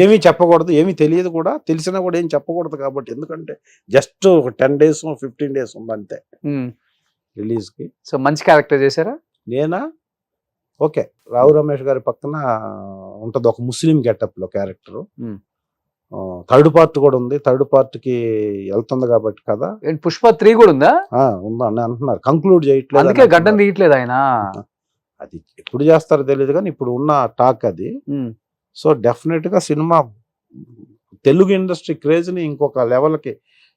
ఏమీ చెప్పకూడదు, ఏమీ తెలియదు కూడా, తెలిసినా కూడా ఏం చెప్పకూడదు కాబట్టి. ఎందుకంటే జస్ట్ ఒక 10 days 15 days ఉంది అంతే రిలీజ్ కి. సో మంచి క్యారెక్టర్ చేశారా? నేనా? ఓకే. రావు రమేష్ గారి పక్కన ఉంటది ఒక ముస్లిం గెటప్ లో క్యారెక్టర్. 3rd part కూడా ఉంది, 3rd part కి వెళ్తుంది కాబట్టి కదా. పుష్ప 3 కూడా ఉందా? ఉందా అని అంటున్నారు. కంక్లూడ్ చేయట్లేదు, అందుకే గడ్డం తీయట్లేదు ఆయన. అది ఎప్పుడు చేస్తారో తెలియదు కానీ ఇప్పుడు ఉన్న టాక్ అది. సో డెఫినెట్ గా సినిమా తెలుగు ఇండస్ట్రీ క్రేజ్ ని ఇంకొక లెవెల్కి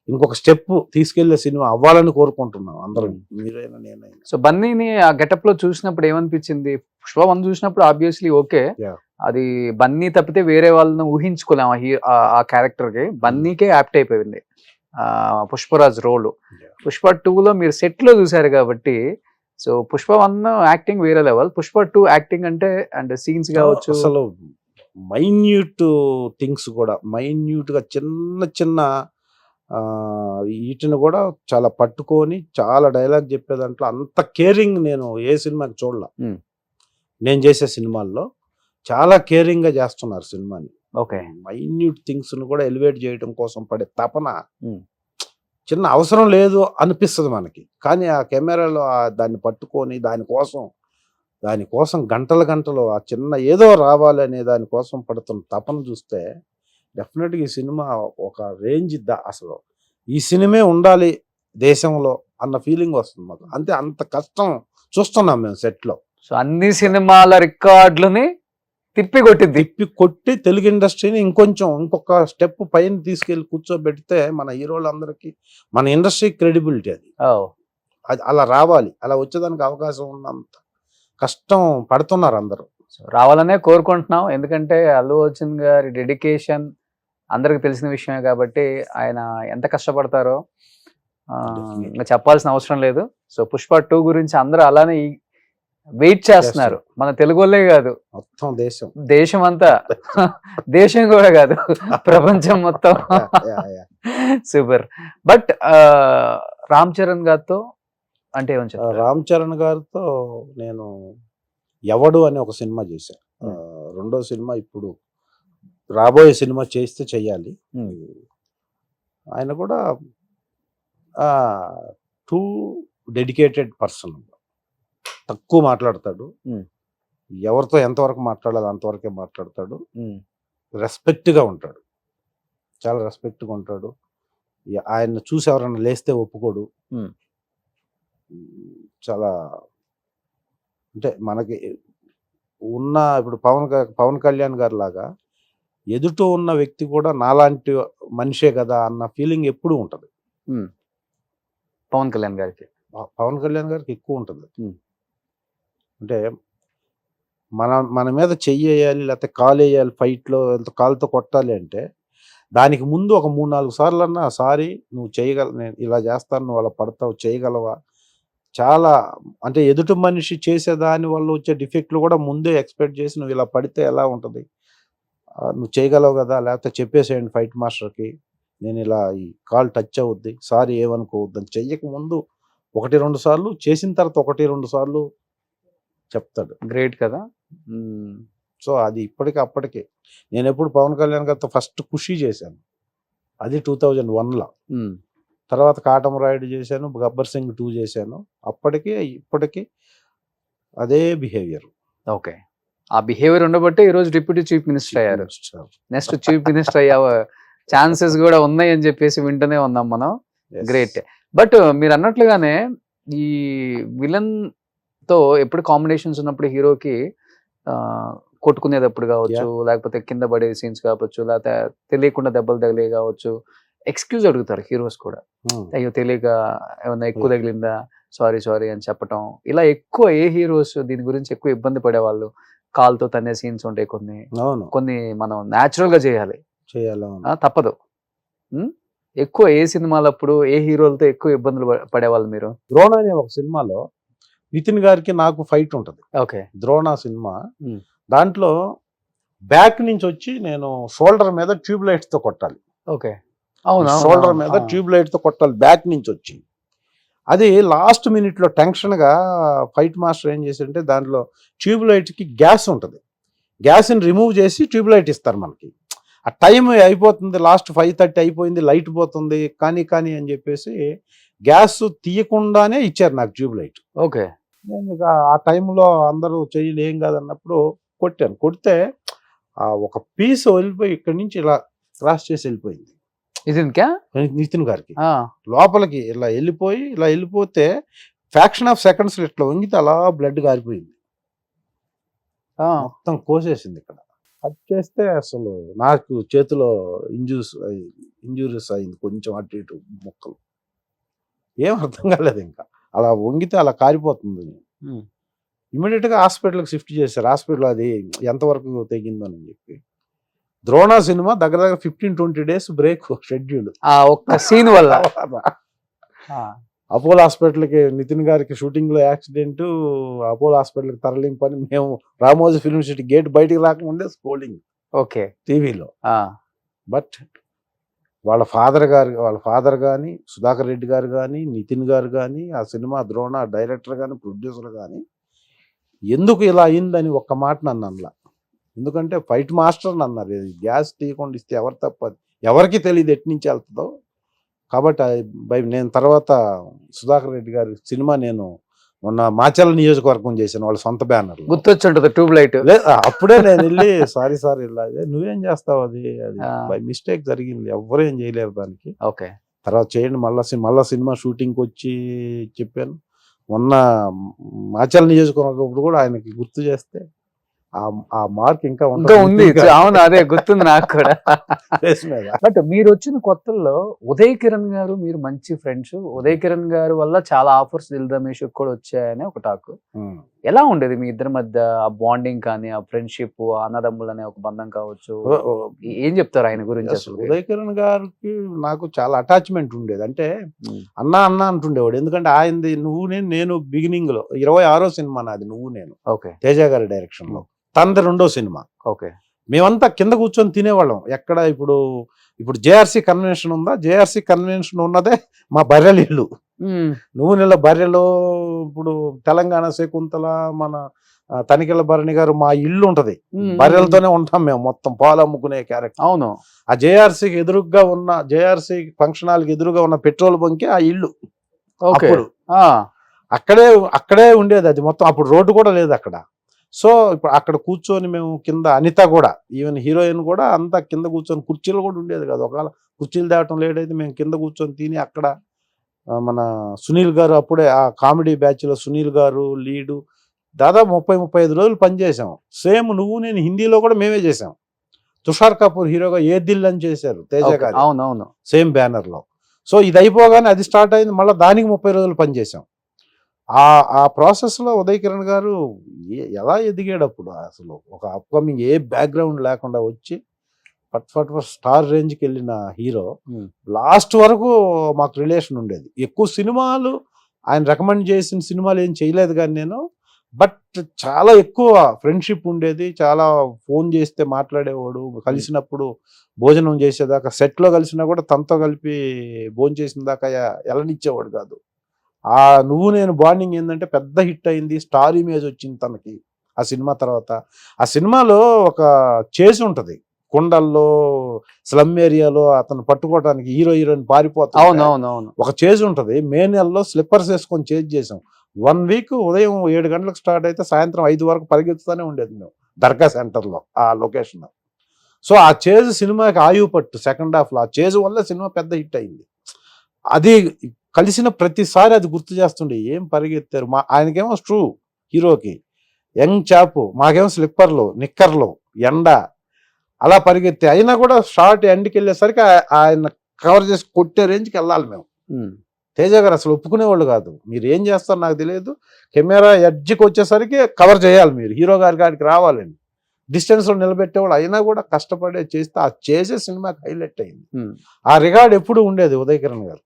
ఇంకొక స్టెప్ తీసుకెళ్లే సినిమా అవ్వాలని కోరుకుంటున్నాం అందరం, మీరైనా నేనైనా. సో బన్నీని ఆ గెటప్ లో చూసినప్పుడు ఏమనిపించింది? పుష్ప 1 చూసినప్పుడు ఆబ్వియస్లీ ఓకే, Yeah. అది బన్నీ తప్పితే వేరే వాళ్ళని ఊహించుకోలేం ఆ క్యారెక్టర్ కి. బన్నీకే యాప్ట్ అయిపోయింది పుష్పరాజ్ రోల్. Yeah. పుష్ప 2 లో మీరు సెట్ లో చూసారు కాబట్టి, సో పుష్ప 1 యాక్టింగ్ వేరే లెవెల్, పుష్ప 2 యాక్టింగ్ అంటే అండ్ సీన్స్ కావచ్చు, అసలు మైన్యూట్ థింగ్స్ కూడా, మైన్యూట్ గా చిన్న చిన్న వీటిని కూడా చాలా పట్టుకొని చాలా డైలాగ్ చెప్పే దాంట్లో అంత కేరింగ్ నేను ఏ సినిమాకి చూడలే. Hmm. నేను చేసే సినిమాల్లో చాలా కేరింగ్ గా చేస్తున్నారు సినిమాని. ఓకే, మైన్యూట్ థింగ్స్ ను కూడా ఎలివేట్ చేయడం కోసం పడే తపన Hmm. చిన్న అవసరం లేదు అనిపిస్తుంది మనకి, కానీ ఆ కెమెరాలో దాన్ని పట్టుకొని దానికోసం గంటలు గంటలు ఆ చిన్న ఏదో రావాలి అనే దానికోసం పడుతున్న తపన చూస్తే డెఫినెట్గా ఈ సినిమా ఒక రేంజ్ అసలు ఈ సినిమే ఉండాలి దేశంలో అన్న ఫీలింగ్ వస్తుంది మాకు. అంతే, అంత కష్టం చూస్తున్నాం మేము సెట్లో. సో అన్ని సినిమాల రికార్డులని తిప్పి కొట్టి తెలుగు ఇండస్ట్రీని ఇంకొక స్టెప్ పైన తీసుకెళ్లి కూర్చోబెడితే మన హీరోలందరికీ, మన ఇండస్ట్రీ క్రెడిబిలిటీ అది అలా రావాలి. అలా వచ్చేదానికి అవకాశం ఉన్నంత కష్టం పడుతున్నారు అందరూ. రావాలనే కోరుకుంటున్నాం, ఎందుకంటే అల్లు అర్జున్ గారి డెడికేషన్ అందరికి తెలిసిన విషయమే కాబట్టి ఆయన ఎంత కష్టపడతారో ఇంకా చెప్పాల్సిన అవసరం లేదు. సో పుష్ప 2 గురించి అందరూ అలానే వెయిట్ చేస్తున్నారు, మన తెలుగు వాళ్ళే కాదు, మొత్తం దేశం అంతా, దేశం కూడా కాదు, ప్రపంచం మొత్తం. సూపర్. బట్ రామ్ చరణ్ గారితో అంటే ఏమని చెప్తారు? రామ్ చరణ్ గారితో నేను ఎవడు అని ఒక సినిమా చేశాను. రెండో సినిమా ఇప్పుడు రాబోయే సినిమా చేస్తే చెయ్యాలి. ఆయన కూడా టూ డెడికేటెడ్ పర్సన్, తక్కువ మాట్లాడతాడు, ఎవరితో ఎంతవరకు మాట్లాడాలి అంతవరకే మాట్లాడతాడు, రెస్పెక్ట్గా ఉంటాడు, చాలా రెస్పెక్ట్గా ఉంటాడు. ఆయన చూసి ఎవరైనా లేస్తే ఒప్పుకోడు. చాలా అంటే మనకి ఇప్పుడు పవన్ కళ్యాణ్ గారి లాగా ఎదుట ఉన్న వ్యక్తి కూడా నాలాంటి మనిషే కదా అన్న ఫీలింగ్ ఎప్పుడూ ఉంటుంది పవన్ కళ్యాణ్ గారికి ఎక్కువ ఉంటుంది. అంటే మన మీద చెయ్యి వేయాలి లేకపోతే కాలు వేయాలి, ఫైట్లో కాలుతో కొట్టాలి అంటే దానికి ముందు ఒక 3-4 సార్లు అన్నా సారీ నువ్వు నేను ఇలా చేస్తాను, నువ్వు అలా పడతావు, చేయగలవా, చాలా అంటే ఎదుటి మనిషి చేసేదాని వల్ల వచ్చే డిఫెక్ట్లు కూడా ముందే ఎక్స్పెక్ట్ చేసి నువ్వు ఇలా పడితే ఎలా ఉంటుంది, నువ్వు చేయగలవు కదా, లేకపోతే చెప్పేసేయండి ఫైట్ మాస్టర్కి నేను ఇలా ఈ కాల్ టచ్ అవుద్ది, సారీ ఏమనుకోవద్దు అని చెయ్యక ముందు 1-2 సార్లు, చేసిన తర్వాత 1-2 సార్లు చెప్తాడు. గ్రేట్ కదా. సో అది అప్పటికే నేను ఎప్పుడు పవన్ కళ్యాణ్ గారితో ఫస్ట్ ఖుషి చేశాను, అది 2001లో. తర్వాత కాటమరాయుడు చేశాను, గబ్బర్ సింగ్ 2 చేశాను. ఇప్పటికీ అదే బిహేవియర్. ఓకే, ఆ బిహేవియర్ ఉండబట్టే ఈరోజు డిప్యూటీ చీఫ్ మినిస్టర్ అయ్యారు. నెక్స్ట్ చీఫ్ మినిస్టర్ అయ్యే ఛాన్సెస్ కూడా ఉన్నాయి అని చెప్పేసి వింటూనే ఉన్నాం మనం. గ్రేట్. బట్ మీరు అన్నట్లుగానే ఈ విలన్ తో ఎప్పుడు కాంబినేషన్స్ ఉన్నప్పుడు హీరోకి కొట్టుకునేటప్పుడు కావచ్చు, లేకపోతే కింద పడే సీన్స్ కావచ్చు, లేకపోతే తెలియకుండా దెబ్బలు తగిలే కావచ్చు, ఎక్స్క్యూజ్ అడుగుతారు హీరోస్ కూడా. అయ్యో తెలియక ఏమన్నా ఎక్కువ తగిలిందా, సారీ అని చెప్పటం. ఇలా ఎక్కువ ఏ హీరోస్ దీని గురించి ఎక్కువ ఇబ్బంది పడేవాళ్ళు? కాల్తో తన్నే సీన్స్ ఉంటాయి కొన్ని మనం న్యాచురల్ గా చేయాలి, తప్పదు. ఎక్కువ ఏ సినిమాలప్పుడు ఏ హీరోలతో ఎక్కువ ఇబ్బందులు పడేవాళ్ళు మీరు? ద్రోణ అనే ఒక సినిమాలో నితిన్ గారికి నాకు ఫైట్ ఉంటుంది. Okay, Drona cinema. దాంట్లో బ్యాక్ నుంచి వచ్చి నేను షోల్డర్ మీద ట్యూబ్ లైట్స్ తో కొట్టాలి. ఓకే, షోల్డర్ మీద ట్యూబ్ లైట్ తో కొట్టాలి బ్యాక్ నుంచి వచ్చి. అది లాస్ట్ మినిట్ లో టెన్షన్ గా ఫైట్ మాస్టర్ ఏం చేశారంటే దాంట్లో ట్యూబ్ లైట్ కి గ్యాస్ ఉంటుంది, గ్యాస్ ని రిమూవ్ చేసి ట్యూబ్ లైట్ ఇస్తారు మనకి. ఆ టైం అయిపోతుంది, లాస్ట్ 5:30 అయిపోయింది, లైట్ పోతుంది, కానీ అని చెప్పేసి గ్యాస్ తీయకుండానే ఇచ్చారు నాకు ట్యూబ్ లైట్. ఓకే, నేను ఇక ఆ టైంలో అందరూ చెయ్యలు ఏం కాదన్నప్పుడు కొట్టాను. కొడితే ఒక పీస్ వెళ్ళిపోయి ఇక్కడి నుంచి ఇలా క్రాస్ చేసి వెళ్ళిపోయింది నితిన్ గారికి. లోపలికి ఇలా వెళ్ళిపోతే ఫ్యాక్షన్ ఆఫ్ సెకండ్స్ ఇట్లా వంగితే అలా బ్లడ్ గారిపోయింది, మొత్తం కోసేసింది ఇక్కడ. కట్ చేస్తే అసలు నాకు చేతిలో ఇంజూరీస్ అయింది కొంచెం అటు ఇటు ముక్కలు. ఏం అర్థం కాలేదు ఇంకా. అలా వంగితే అలా కారిపోతుంది. ఇమీడియట్గా హాస్పిటల్కి షిఫ్ట్ చేశారు. హాస్పిటల్ అది ఎంతవరకు తెగిందని చెప్పి. ద్రోణ సినిమా దగ్గర 15-20 days బ్రేక్ షెడ్యూల్. ఆ ఒక్క సీన్ వల్ల. అపోలో హాస్పిటల్కి నితిన్ గారికి షూటింగ్లో యాక్సిడెంట్, అపోలో హాస్పిటల్కి తరలింపని మేము రామోజీ ఫిల్మ్ సిటీ గేట్ బయటికి రాకముందే స్క్రోలింగ్ ఓకే టీవీలో. బట్ వాళ్ళ ఫాదర్ కానీ, సుధాకర్ రెడ్డి గారు కానీ, నితిన్ గారు కానీ, ఆ సినిమా ద్రోణ డైరెక్టర్ కానీ, ప్రొడ్యూసర్ కానీ ఎందుకు ఇలా అయిందని ఒక్క మాట నన్ను అనలా. ఎందుకంటే ఫైట్ మాస్టర్ అన్నారు. గ్యాస్ తీయకుండా ఇస్తే ఎవరు తప్పదు, ఎవరికి తెలియదు ఎటు నుంచి వెళ్తుందో. కాబట్టి నేను తర్వాత సుధాకర్ రెడ్డి గారి సినిమా నేను మొన్న మాచర్ల నియోజకవర్గం చేశాను, వాళ్ళ సొంత బ్యానర్. గుర్తొచ్చుంటుంది tube light. అప్పుడే నేను వెళ్ళి సారీ ఇలా నువ్వేం చేస్తావు, అది బై మిస్టేక్ జరిగింది, ఎవరు ఏం చేయలేరు దానికి. ఓకే, తర్వాత చేయండి మళ్ళా సినిమా షూటింగ్కి వచ్చి చెప్పాను. మొన్న మాచర్ల నియోజకవర్గం కూడా ఆయనకి గుర్తు చేస్తే ఆ మార్క్ ఇంకా ఉంది. అవును, అదే గుర్తుంది నాకు కూడా. బట్ మీరు వచ్చిన కొత్తల్లో ఉదయ్ కిరణ్ గారు, మీరు మంచి ఫ్రెండ్స్. ఉదయ్ కిరణ్ గారు వల్ల చాలా ఆఫర్స్ దిల్ రమేష్ కూడా వచ్చాయని ఒక టాక్. ఎలా ఉండేది మీ ఇద్దరి మధ్య ఆ బాండింగ్ కానీ, ఆ ఫ్రెండ్షిప్, అన్నదమ్ములు అనే ఒక బంధం కావచ్చు? ఏం చెప్తారు ఆయన గురించి? అసలు ఉదయ్ కిరణ్ గారికి నాకు చాలా అటాచ్మెంట్ ఉండేది. అంటే అన్న అంటుండేవాడు. ఎందుకంటే ఆయనది నేను బిగినింగ్ లో 26వ సినిమా నాది నువ్వు నేను, ఓకే, తేజ గారి డైరెక్షన్ లో. తనది 2వ సినిమా. ఓకే, మేమంతా కింద కూర్చొని తినేవాళ్ళం. ఎక్కడ ఇప్పుడు జేఆర్సీ కన్వెన్షన్ ఉందా, జేఆర్సీ కన్వెన్షన్ ఉన్నదే మా బర్రెల ఇల్లు. నువ్వు నెల బర్రెలో ఇప్పుడు తెలంగాణ శకుంతల, మన తనికెళ్ళ భరణి గారు, మా ఇల్లు ఉంటది, బర్రెలతోనే ఉంటాం మేము, మొత్తం పాలు అమ్ముకునే క్యారెక్టర్. అవును, ఆ జేఆర్సీకి ఎదురుగా ఉన్న, జేఆర్సీ ఫంక్షన్ హాల్కి ఎదురుగా ఉన్న పెట్రోల్ బంకే ఆ ఇల్లు. అప్పుడు అక్కడే ఉండేది అది మొత్తం. అప్పుడు రోడ్డు కూడా లేదు అక్కడ. సో ఇప్పుడు అక్కడ కూర్చొని మేము కింద, అనిత కూడా, ఈవెన్ హీరోయిన్ కూడా అంతా కింద కూర్చొని, కుర్చీలు కూడా ఉండేది కాదు. ఒకవేళ కుర్చీలు తేవటం లేట్ అయితే మేము కింద కూర్చొని తిని అక్కడ. మన సునీల్ గారు అప్పుడే ఆ కామెడీ బ్యాచ్లో సునీల్ గారు లీడు. దాదాపు 30-35 రోజులు పనిచేసాం. సేమ్ నువ్వు నేను హిందీలో కూడా మేమే చేసాం. తుషార్ కపూర్ హీరోగా ఏ దిల్ అని చేశారు తేజ గారు. అవునవును, సేమ్ బ్యానర్ లో. సో ఇది అయిపోగానే అది స్టార్ట్ అయింది, మళ్ళీ దానికి 30 రోజులు పనిచేసాం. ఆ ప్రాసెస్ లో ఉదయ్ కిరణ్ గారు ఎలా ఎదిగాడు అప్పుడు. అసలు ఒక అప్కమింగ్ ఏ బ్యాక్గ్రౌండ్ లేకుండా వచ్చి ఫట్ స్టార్ రేంజ్కి వెళ్ళిన హీరో. లాస్ట్ వరకు మాకు రిలేషన్ ఉండేది. ఎక్కువ సినిమాలు ఆయన రికమెండ్ చేసిన సినిమాలు ఏం చేయలేదు కానీ నేను, బట్ చాలా ఎక్కువ ఫ్రెండ్షిప్ ఉండేది. చాలా ఫోన్ చేస్తే మాట్లాడేవాడు. కలిసినప్పుడు భోజనం చేసేదాకా, సెట్లో కలిసినా కూడా తనతో కలిపి భోజనం చేసిన దాకా ఎలనిచ్చేవాడు కాదు. ఆ నువ్వు నేను బాండింగ్ ఏంటంటే పెద్ద హిట్ అయింది, స్టార్ ఇమేజ్ వచ్చింది తనకి ఆ సినిమా తర్వాత. ఆ సినిమాలో ఒక చేసి ఉంటది, కొండల్లో స్లమ్ ఏరియాలో అతను పట్టుకోవడానికి హీరోయిన్ పారిపోతాడు. ఒక చేజ్ ఉంటది. మే నెలలో స్లిప్పర్స్ వేసుకొని చేజ్ చేసాం. 1 week ఉదయం 7 గంటలకు స్టార్ట్ అయితే సాయంత్రం 5 వరకు పరిగెత్తుతూనే ఉండేది మేము దర్గా సెంటర్లో ఆ లొకేషన్. సో ఆ చేజ్ సినిమాకి ఆయువు పట్టు సెకండ్ హాఫ్లో. ఆ చేజ్ వల్ల సినిమా పెద్ద హిట్ అయింది. అది కలిసిన ప్రతిసారి అది గుర్తు చేస్తుండే, ఏం పరిగెత్తారు. ఆయనకేమో ట్రూ హీరోకి యంగ్ చాపు, మాకేమో స్లిప్పర్లు, నిక్కర్లు, ఎండ, అలా పరిగెత్తే. అయినా కూడా షార్ట్ ఎండ్కి వెళ్ళేసరికి ఆయన కవర్ చేసి కొట్టే రేంజ్కి వెళ్ళాలి మేము. తేజ గారు అసలు ఒప్పుకునేవాళ్ళు కాదు. మీరు ఏం చేస్తారు నాకు తెలియదు, కెమెరా ఎడ్జ్కి వచ్చేసరికి కవర్ చేయాలి, మీరు హీరో గారికి రావాలని డిస్టెన్స్లో నిలబెట్టేవాళ్ళు. అయినా కూడా కష్టపడే చేస్తే ఆ చేసే సినిమాకి హైలైట్ అయింది. ఆ రికార్డ్ ఎప్పుడు ఉండేది ఉదయ్ కిరణ్ గారు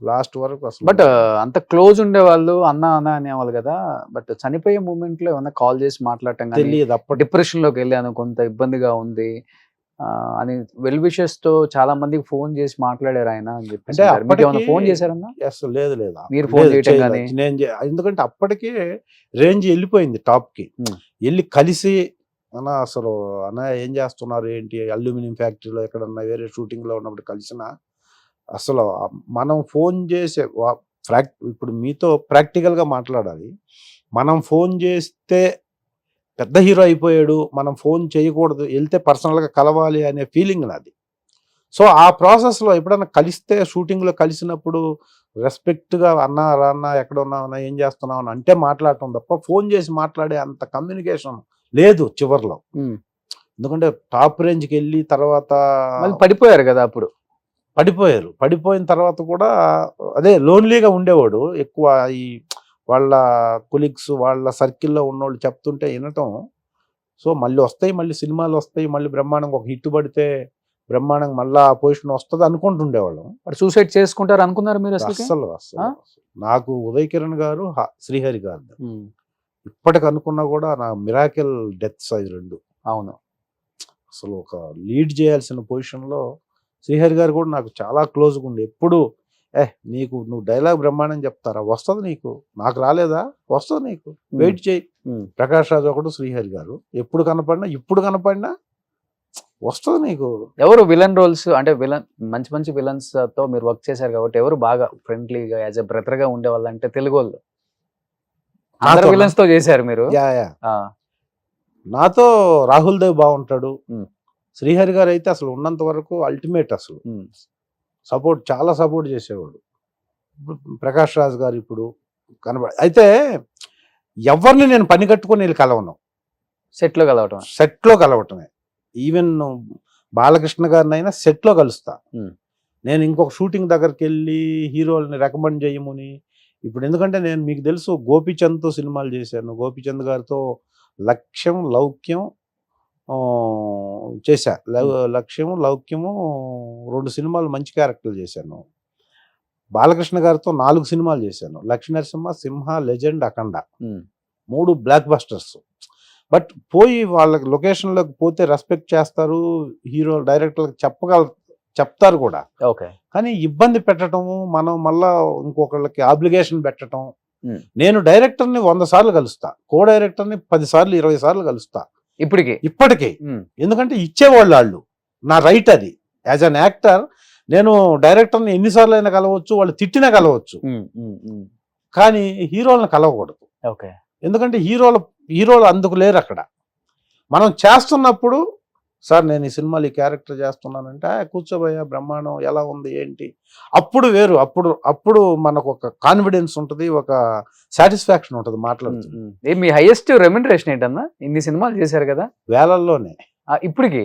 లాస్ట్ వరకు. అసలు బట్ అంత క్లోజ్ ఉండేవాళ్ళు, అన్న అనేవాళ్ళు కదా. బట్ చనిపోయే మూమెంట్ లో ఏమన్నా కాల్ చేసి మాట్లాడటం తెలియదు. అప్పుడు డిప్రెషన్ లోకి వెళ్ళాను, కొంత ఇబ్బందిగా ఉంది అని వెల్ విషెస్ తో చాలా మందికి ఫోన్ చేసి మాట్లాడారు ఆయన అని చెప్పి. ఫోన్ చేశారన్నా? అసలు లేదు, మీరు ఫోన్ చేయటం కానీ? ఎందుకంటే అప్పటికే రేంజ్ వెళ్ళిపోయింది టాప్ కి. వెళ్ళి కలిసి అసలు అన్న ఏం చేస్తున్నారు ఏంటి, అల్యూమినియం ఫ్యాక్టరీలో ఎక్కడన్నా వేరే షూటింగ్ లో ఉన్నప్పుడు కలిసిన, అసలు మనం ఫోన్ చేసే ఇప్పుడు మీతో ప్రాక్టికల్గా మాట్లాడాలి. మనం ఫోన్ చేస్తే పెద్ద హీరో అయిపోయాడు, మనం ఫోన్ చేయకూడదు, వెళ్తే పర్సనల్గా కలవాలి అనే ఫీలింగ్ నాది. సో ఆ ప్రాసెస్లో ఎప్పుడన్నా కలిస్తే, షూటింగ్లో కలిసినప్పుడు రెస్పెక్ట్గా అన్న రాన్న ఎక్కడ ఉన్నావన్నా ఏం చేస్తున్నావు అంటే మాట్లాడటం తప్ప ఫోన్ చేసి మాట్లాడే అంత కమ్యూనికేషన్ లేదు చివర్లో. ఎందుకంటే టాప్ రేంజ్కి వెళ్ళి తర్వాత మళ్ళీ పడిపోయారు కదా అప్పుడు. పడిపోయారు. పడిపోయిన తర్వాత కూడా అదే లోన్లీగా ఉండేవాడు. ఎక్కువ ఈ వాళ్ళ కొలీగ్స్ వాళ్ళ సర్కిల్లో ఉన్నోళ్ళు చెప్తుంటే వినటం. సో మళ్ళీ వస్తాయి, మళ్ళీ సినిమాలు వస్తాయి, మళ్ళీ బ్రహ్మాండంగా ఒక హిట్ పడితే బ్రహ్మాండంగా మళ్ళీ ఆ పొజిషన్ వస్తుంది అనుకుంటుండేవాళ్ళం. మరి సూసైడ్ చేసుకుంటారు అనుకున్నారు మీరు అసలు? అస్సలు నాకు ఉదయ్ కిరణ్ గారు, శ్రీహరి గారు ఇప్పటికి అనుకున్నా కూడా నా మిరాకిల్ డెత్స్ అది రెండు. అవును. అసలు ఒక లీడ్ చేయాల్సిన పొజిషన్లో శ్రీహరి గారు కూడా నాకు చాలా క్లోజ్గా ఉండి ఎప్పుడు నీకు నువ్వు డైలాగ్ బ్రహ్మాండం చెప్తారా, వస్తుంది నీకు, నాకు రాలేదా, వస్తుంది నీకు, వెయిట్ చేయి. ప్రకాష్ రాజ్ ఒకడు, శ్రీహరి గారు ఎప్పుడు కనపడినా ఇప్పుడు కనపడినా వస్తుంది నీకు. ఎవరు విలన్ రోల్స్ అంటే విలన్ మంచి మంచి విలన్స్ తో మీరు వర్క్ చేశారు కాబట్టి ఎవరు బాగా ఫ్రెండ్లీగా యాజ్ ఎ బ్రదర్ గా ఉండేవాళ్ళు అంటే తెలుగు వాళ్ళు? అందరు విలన్స్ తో చేశారు మీరు. నాతో రాహుల్ దేవ్ బాగుంటాడు. శ్రీహరి గారు అయితే అసలు ఉన్నంత వరకు అల్టిమేట్, అసలు సపోర్ట్ చాలా సపోర్ట్ చేసేవాడు. ఇప్పుడు ప్రకాష్ రాజ్ గారు ఇప్పుడు అయితే ఎవరిని నేను పని కట్టుకొని వెళ్ళి కలవను, సెట్లో కలవటమే. ఈవెన్ బాలకృష్ణ గారినైనా సెట్లో కలుస్తా. నేను ఇంకొక షూటింగ్ దగ్గరికి వెళ్ళి హీరోల్ని రికమెండ్ చేయముని ఇప్పుడు, ఎందుకంటే నేను మీకు తెలుసు గోపీచంద్తో సినిమాలు చేశాను. గోపీచంద్ గారితో లక్ష్యం లౌక్యం చేశా. లక్ష్యము లౌక్యము 2 సినిమాలు మంచి క్యారెక్టర్లు చేశాను. బాలకృష్ణ గారితో 4 సినిమాలు చేశాను. Lakshmi Narasimha, Simha, Legend, Akhanda 3 blockbusters. But పోయి వాళ్ళకి లొకేషన్లోకి పోతే రెస్పెక్ట్ చేస్తారు, హీరో డైరెక్టర్లకు చెప్తారు కూడా. కానీ ఇబ్బంది పెట్టడము, మనం మళ్ళా ఇంకొకళ్ళకి ఆబ్లిగేషన్ పెట్టడం. నేను డైరెక్టర్ని 100 సార్లు కలుస్తా, కో డైరెక్టర్ని 10 సార్లు 20 సార్లు కలుస్తా ఇప్పటికీ. ఎందుకంటే ఇచ్చేవాళ్ళు వాళ్ళు, నా రైట్ అది. యాజ్ అన్ యాక్టర్ నేను డైరెక్టర్ని ఎన్నిసార్లు అయినా కలవచ్చు, వాళ్ళు తిట్టినా కలవచ్చు, కానీ హీరోలను కలవకూడదు. ఎందుకంటే హీరోలు అందుకు లేరు అక్కడ. మనం చేస్తున్నప్పుడు సార్ నేను ఈ సినిమాలు ఈ క్యారెక్టర్ చేస్తున్నానంటే కూర్చోబోయా బ్రహ్మాండం ఎలా ఉంది ఏంటి, అప్పుడు వేరు. అప్పుడు మనకు ఒక కాన్ఫిడెన్స్ ఉంటుంది, ఒక సాటిస్ఫాక్షన్ ఉంటుంది మాట్లాడుతుంది. మీ హైయెస్ట్ రెమ్యునరేషన్ ఏంటన్నా? ఇన్ని సినిమాలు చేశారు కదా, వేలల్లోనే. ఇప్పటికి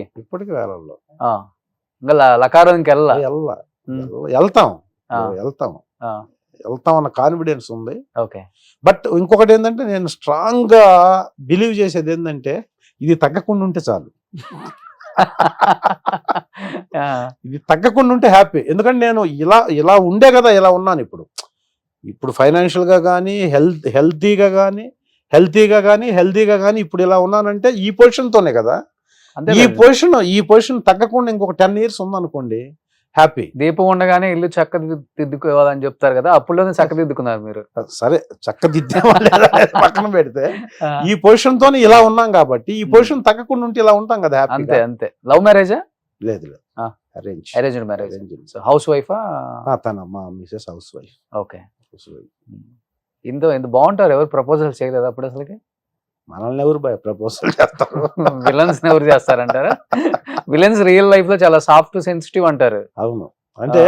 వేలల్లో. లకారానికి వెళ్తాం అన్న కాన్ఫిడెన్స్ ఉంది. బట్ ఇంకొకటి ఏంటంటే నేను స్ట్రాంగ్ గా బిలీవ్ చేసేది ఏంటంటే ఇది తగ్గకుండా ఉంటే చాలు. ఇది తగ్గకుండా ఉంటే హ్యాపీ. ఎందుకంటే నేను ఇలా ఉండే కదా ఇలా ఉన్నాను. ఇప్పుడు ఫైనాన్షియల్ గా కానీ హెల్తీగా కానీ ఇప్పుడు ఇలా ఉన్నానంటే ఈ పొజిషన్ తోనే కదా. ఈ పొజిషన్ తగ్గకుండా ఇంకొక 10 years ఉందనుకోండి, హ్యాపీ. దీపం ఉండగానే ఇల్లు చక్కదిద్దుకోవాలని చెప్తారు కదా, అప్పుడులోనే చక్కదిద్దుకున్నారు మీరు. సరే చక్కదిద్దే పక్కన పెడితే ఈ పొజిషన్ తోనే ఇలా ఉన్నాం కాబట్టి ఈ పొజిషన్ తగ్గకుండా ఉంటే ఇలా ఉంటాం కదా. అంతే. లవ్ మ్యారేజా? లేదు, అరేంజ్డ్ మ్యారేజ్. హౌస్ వైఫా? తన మా మిసెస్ హౌస్ వైఫ్. ఓకే. ఇంత బాగుంటారు. ఎవరు ప్రపోజల్ చేయలేదు అప్పుడు అసలుకి? మనల్ని ఎవరు ప్రపోజల్ చేస్తారు? విలన్స్ ఎవరు చేస్తారంటారా? విలన్స్ రియల్ లైఫ్ లో చాలా సాఫ్ట్ సెన్సిటివ్ అంటారు. అవును, అంటే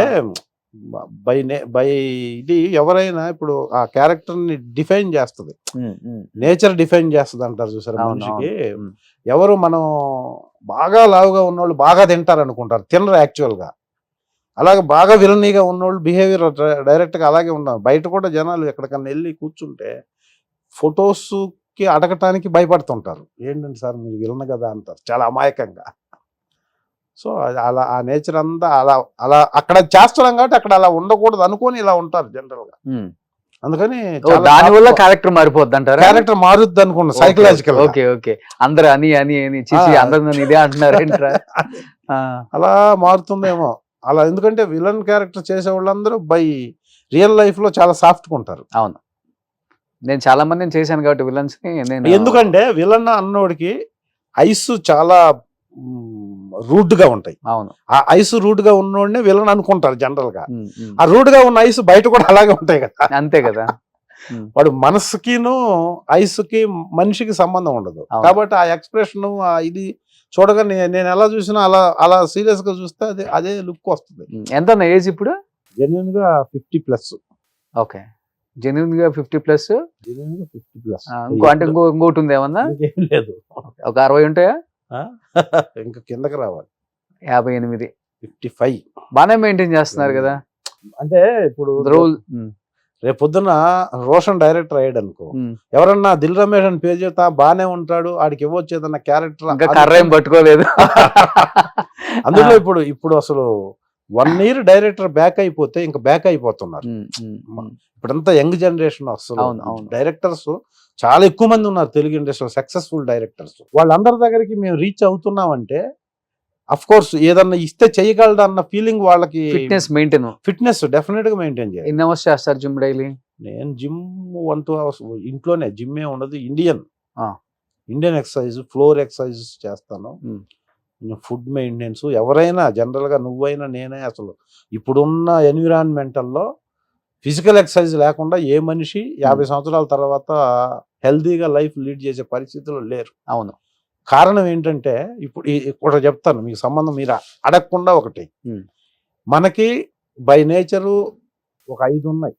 బై ఇది ఎవరైనా ఇప్పుడు ఆ క్యారెక్టర్ ని డిఫైన్ చేస్తుంది, నేచర్ డిఫైన్ చేస్తుంది అంటారు చూసారు మనిషికి. ఎవరు మనం బాగా లావుగా ఉన్నోళ్ళు బాగా తింటారు అనుకుంటారు, తినరు యాక్చువల్ గా. అలాగే బాగా విలనీగా ఉన్నోళ్ళు బిహేవియర్ డైరెక్ట్ గా అలాగే ఉన్నారు. బయట కూడా జనాలు ఎక్కడికన్నా వెళ్ళి కూర్చుంటే ఫొటోస్ కి అడగటానికి భయపడుతుంటారు. ఏంటంటే సార్ మీరు విలన్ కదా అంటారు చాలా అమాయకంగా. సో అలా ఆ నేచర్ అంతా అలా అక్కడ చేస్తున్నాం కాబట్టి అక్కడ అలా ఉండకూడదు అనుకొని ఇలా ఉంటారు జనరల్ గా. అందుకని దానివల్ల క్యారెక్టర్ మారిపోద్ది అంటారు. క్యారెక్టర్ మారుద్ది అనుకున్నా సైకలాజికల్. ఓకే. అందరు అని అందరు ఇదే అంటున్నారు అలా మారుతుందేమో అలా. ఎందుకంటే విలన్ క్యారెక్టర్ చేసే వాళ్ళందరూ బై రియల్ లైఫ్ లో చాలా సాఫ్ట్ గా ఉంటారు. అవును, నేను చాలా మందిని చేశాను కాబట్టి విలన్స్ ని. ఎందుకంటే విలన్ అన్నోడికి ఐస్ చాలా రూడ్ గా ఉంటాయి. అవును, ఆ ఐస్ రూడ్ గా ఉన్నోడిని విలన్ అనుకుంటారు జనరల్ గా. ఆ రూడ్ గా ఉన్న ఐస్ బయట కూడా అలాగే ఉంటాయి కదా. అంతే కదా. వాడు మనసుకిను ఐస్ కి మనిషికి సంబంధం ఉండదు కాబట్టి ఆ ఎక్స్ప్రెషన్ ఇది చూడగా నేను ఎలా చూసినా అలా సీరియస్ గా చూస్తే అదే లుక్ వస్తుంది. ఎంత ఏజ్ ఇప్పుడు? జెన్యున్ గా 50+. ఓకే, జెన్యున్ గా 50+. జెన్యున్ గా 50+. అంటే ఇంకోటి ఉంది ఏమన్నా? లేదు, ఒక 60 ఉంటాయా? ఇంకా కిందకి రావాలి 58. 55. బాగానే మెయింటైన్ చేస్తున్నారు కదా అంటే ఇప్పుడు రోల్. రేపు పొద్దున్న రోషన్ డైరెక్టర్ అయ్యాడు అనుకో, ఎవరన్నా దిల్ రమేష్ అని పేరు చెప్తా బానే ఉంటాడు, ఆడికి ఇవ్వచ్చు ఏదన్నా ఇంకా క్యారెక్టర్ కర్ర ఏం పట్టుకోలేదు. అందులో ఇప్పుడు అసలు 1 year డైరెక్టర్ బ్యాక్ అయిపోతే ఇంకా బ్యాక్ అయిపోతున్నారు. ఇప్పుడంతా యంగ్ జనరేషన్ అసలు అవును. డైరెక్టర్స్ చాలా ఎక్కువ మంది ఉన్నారు తెలుగు ఇండస్ట్రీలో సక్సెస్ఫుల్ డైరెక్టర్స్. వాళ్ళందరి దగ్గరికి మేము రీచ్ అవుతున్నామంటే అఫ్ కోర్స్ ఏదన్నా ఇస్తే చేయగలడు అన్న ఫీలింగ్ వాళ్ళకి, ఫిట్నెస్ డెఫినెట్ గా మెయింటైన్ చేయాలి. ఎన్ని అవర్స్ చేస్తారు జిమ్ డైలీ? నేను జిమ్ 1-2 hours ఇంట్లోనే, జిమ్ ఏ ఉండదు, ఇండియన్ ఎక్సర్సైజ్, ఫ్లోర్ ఎక్సర్సైజ్ చేస్తాను. ఫుడ్ మెయింటెనెన్స్ ఎవరైనా జనరల్ గా నువ్వైనా నేనే అసలు ఇప్పుడున్న ఎన్విరాన్మెంటల్లో ఫిజికల్ ఎక్సర్సైజ్ లేకుండా ఏ మనిషి 50 సంవత్సరాల తర్వాత హెల్దీగా లైఫ్ లీడ్ చేసే పరిస్థితులు లేరు. అవును. కారణం ఏంటంటే ఇప్పుడు చెప్తాను మీకు సంబంధం, మీరు అడగకుండా ఒకటి, మనకి బై నేచరు ఒక 5 ఉన్నాయి.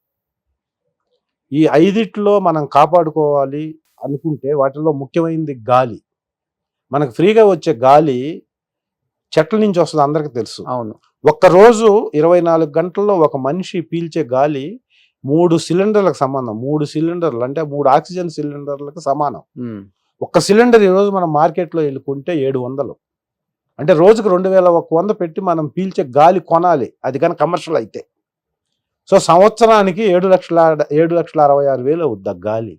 ఈ 5 మనం కాపాడుకోవాలి అనుకుంటే వాటిలో ముఖ్యమైనది గాలి. మనకు ఫ్రీగా వచ్చే గాలి చెట్ల నుంచి వస్తుంది, అందరికీ తెలుసు. అవును. ఒక్కరోజు 24 గంటల్లో ఒక మనిషి పీల్చే గాలి 3 సిలిండర్లకు సంబంధం. 3 సిలిండర్లు అంటే 3 ఆక్సిజన్ సిలిండర్లకు సమానం. ఒక్క సిలిండర్ ఈరోజు మనం మార్కెట్లో వెళ్ళుకుంటే 700, అంటే రోజుకు 2100 పెట్టి మనం పీల్చే గాలి కొనాలి, అది కానీ కమర్షియల్ అయితే. సో సంవత్సరానికి 7,66,000 అవుద్ది గాలి.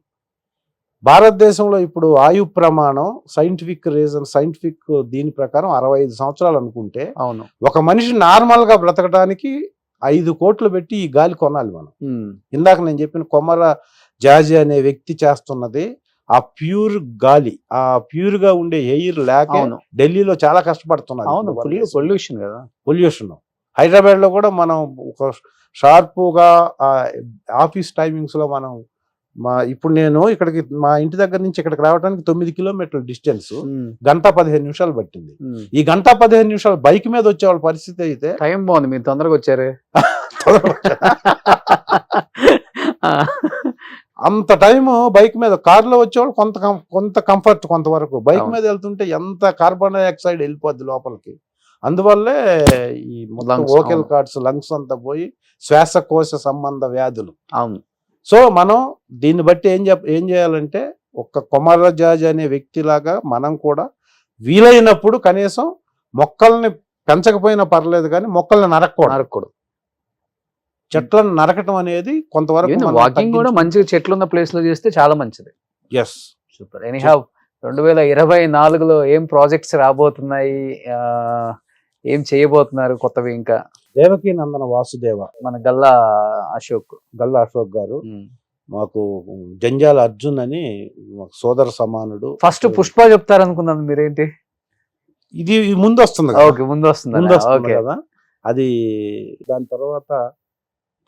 భారతదేశంలో ఇప్పుడు ఆయు ప్రమాణం సైంటిఫిక్ దీని ప్రకారం 65 సంవత్సరాలు అనుకుంటే, అవును, ఒక మనిషి నార్మల్ గా బ్రతకడానికి 5 కోట్లు పెట్టి ఈ గాలి కొనాలి మనం. ఇందాక నేను చెప్పిన కొమర జాజి అనే వ్యక్తి చేస్తున్నది ఆ ప్యూర్ గాలి, ఆ ప్యూర్ గా ఉండే ఎయిర్ లేక ఢిల్లీలో చాలా కష్టపడుతున్నారు. పొల్యూషన్ హైదరాబాద్ లో కూడా మనం ఒక షార్ప్గా ఆఫీస్ టైమింగ్స్ లో మనం ఇప్పుడు నేను ఇక్కడికి మా ఇంటి దగ్గర నుంచి ఇక్కడికి రావడానికి 9 కిలోమీటర్ల డిస్టెన్స్, 1:15 పట్టింది. ఈ 1:15 బైక్ మీద వచ్చే వాళ్ళ పరిస్థితి అయితే, టైం బాగుంది, మీరు తొందరగా వచ్చారే. అంత టైం బైక్ మీద, కార్లో వచ్చేవాళ్ళు కొంత కంఫర్ట్, కొంతవరకు. బైక్ మీద వెళ్తుంటే ఎంత కార్బన్ డైఆక్సైడ్ వెళ్ళిపోద్ది లోపలికి. అందువల్లే ఈ మొత్తం వోకల్ కార్డ్స్, లంగ్స్ అంతా పోయి శ్వాసకోశ సంబంధ వ్యాధులు. అవును. సో మనం దీన్ని బట్టి ఏం చేయాలంటే, ఒక కొమరజాజి అనే వ్యక్తిలాగా మనం కూడా వీలైనప్పుడు కనీసం మొక్కల్ని పెంచకపోయినా పర్లేదు కానీ మొక్కల్ని నరకకూడదు. చెట్లను నరకటం అనేది కొంతవరకు, వాకింగ్ కూడా మంచిగా చెట్లు ఉన్న ప్లేస్ లో చేస్తే చాలా మంచిది. Yes, super. ఎనీహౌ 2024లో ఏం ప్రాజెక్ట్స్ రాబోతున్నాయి, ఏం చేయబోతున్నారు కొత్తవి? ఇంకా దేవకీ నందన వాసుదేవ, మన గల్లా అశోక్ గారు మాకు జంజాల అర్జున్ అని సోదర సమానుడు. ఫస్ట్ పుష్ప చెప్తారు అనుకున్నాను, మీరేంటి ఇది ముందు వస్తుంది కదా అది. దాని తర్వాత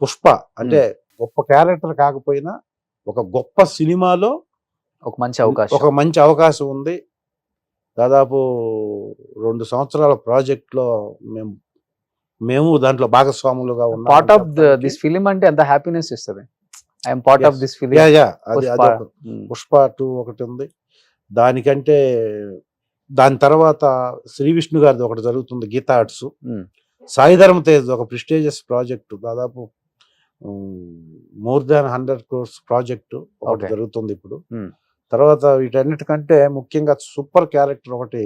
పుష్ప అంటే గొప్ప క్యారెక్టర్ కాకపోయినా ఒక గొప్ప సినిమాలో ఒక మంచి అవకాశం ఉంది. దాదాపు 2 సంవత్సరాల ప్రాజెక్ట్ లో మేము దాంట్లో భాగస్వాములుగా ఉన్నాం. పార్ట్ ఆఫ్ దిస్ ఫిలిం అంటే ఎంత హ్యాపీనెస్ ఇస్తుంది. I'm part of this film. Pushpa 2 ఒకటి ఉంది. దానికంటే దాని తర్వాత శ్రీ విష్ణు గారిది ఒకటి జరుగుతుంది, గీతా ఆర్ట్స్. సాయి ధర్మ తేజ్ ఒక ప్రెస్టీజియస్ ప్రాజెక్టు, దాదాపు more than 100 crores ప్రాజెక్టు ఒకటి జరుగుతుంది ఇప్పుడు. తర్వాత వీటన్నిటికంటే ముఖ్యంగా సూపర్ క్యారెక్టర్ ఒకటి,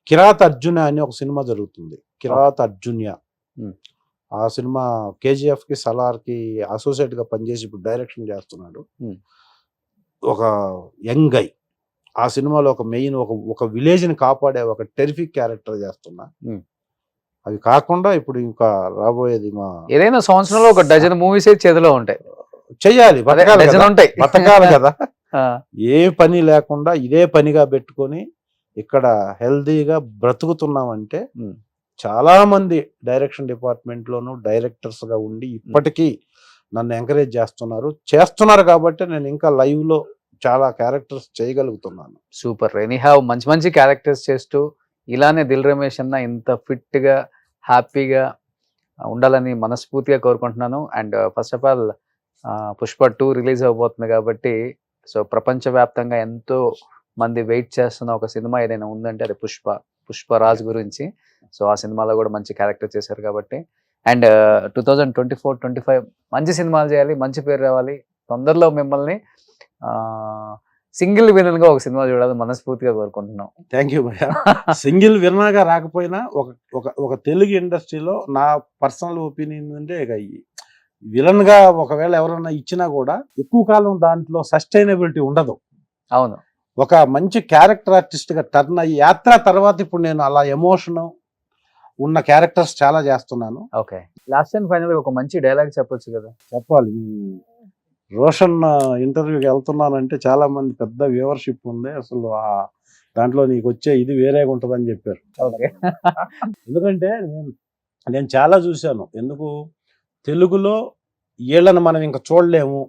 కిరాత్ అర్జున అని ఒక సినిమా జరుగుతుంది. కిరాత్ అర్జున్య, ఆ సినిమా కేజీఎఫ్ కి సలార్ కి అసోసియేట్ గా పనిచేసి ఇప్పుడు డైరెక్షన్ చేస్తున్నాడు. ఒక యంగ్ గై. ఆ సినిమాలో ఒక మెయిన్ ఒక విలేజ్ ని కాపాడే ఒక టెరిఫిక్ క్యారెక్టర్ చేస్తున్నా. అవి కాకుండా ఇప్పుడు ఇంకా రాబోయేది, మా ఏదైనా సంవత్సరంలో ఒక డజన్ మూవీస్ చేతిలో ఉంటాయి, చెయ్యాలి, బతకాలి కదా. ఏ పని లేకుండా ఇదే పనిగా పెట్టుకొని ఇక్కడ హెల్దీగా బ్రతుకుతున్నామంటే, చాలా మంది డైరెక్షన్ డిపార్ట్మెంట్ లోను డైరెక్టర్స్ గా ఉండి ఇప్పటికీ నన్ను ఎంకరేజ్ చేస్తున్నారు కాబట్టి నేను ఇంకా లైవ్ లో చాలా క్యారెక్టర్స్ చేయగలుగుతున్నాను. సూపర్. ఎనీహౌ మంచి క్యారెక్టర్స్ చేస్తూ ఇలానే దిల్ రమేష్ అన్న ఇంత ఫిట్ గా హ్యాపీగా ఉండాలని మనస్ఫూర్తిగా కోరుకుంటున్నాను. And first of all Pushpa 2 release అవబోతుంది కాబట్టి, సో ప్రపంచవ్యాప్తంగా ఎంతో మంది వెయిట్ చేస్తున్న ఒక సినిమా ఏదైనా ఉందంటే అది పుష్పరాజ్ గురించి. సో ఆ సినిమాలో కూడా మంచి క్యారెక్టర్ చేశారు కాబట్టి. అండ్ 2024-25 మంచి సినిమాలు చేయాలి, మంచి పేరు రావాలి. తొందరలో మిమ్మల్ని సింగిల్ విలన్ గా ఒక సినిమా చూడాలని మనస్ఫూర్తిగా కోరుకుంటున్నాం. థ్యాంక్ యూ భయ్యా. సింగిల్ విలన్ గా రాకపోయినా ఒక తెలుగు ఇండస్ట్రీలో నా పర్సనల్ ఒపీనియన్ అంటే ఇక విలన్ గా ఒకవేళ ఎవరైనా ఇచ్చినా కూడా ఎక్కువ కాలం దాంట్లో సస్టైనబిలిటీ ఉండదు. అవును, ఒక మంచి క్యారెక్టర్ ఆర్టిస్ట్ గా టర్న్ అయ్యి యాత్ర తర్వాత ఇప్పుడు నేను అలా ఎమోషన్ ఉన్న క్యారెక్టర్స్ చాలా చేస్తున్నాను. ఓకే. లాస్ట్ అండ్ ఫైనల్ ఒక మంచి డైలాగ్ చెప్పొచ్చు కదా. చెప్పాలి. రోషన్ ఇంటర్వ్యూకి వెళ్తున్నానంటే చాలా మంది పెద్ద వ్యూవర్షిప్ ఉంది, అసలు దాంట్లో నీకు వచ్చే ఇది వేరేగా ఉంటుందని చెప్పారు. ఓకే. ఎందుకంటే నేను చాలా చూశాను. ఎందుకు తెలుగులో వీళ్ళని మనం ఇంకా చూడలేము,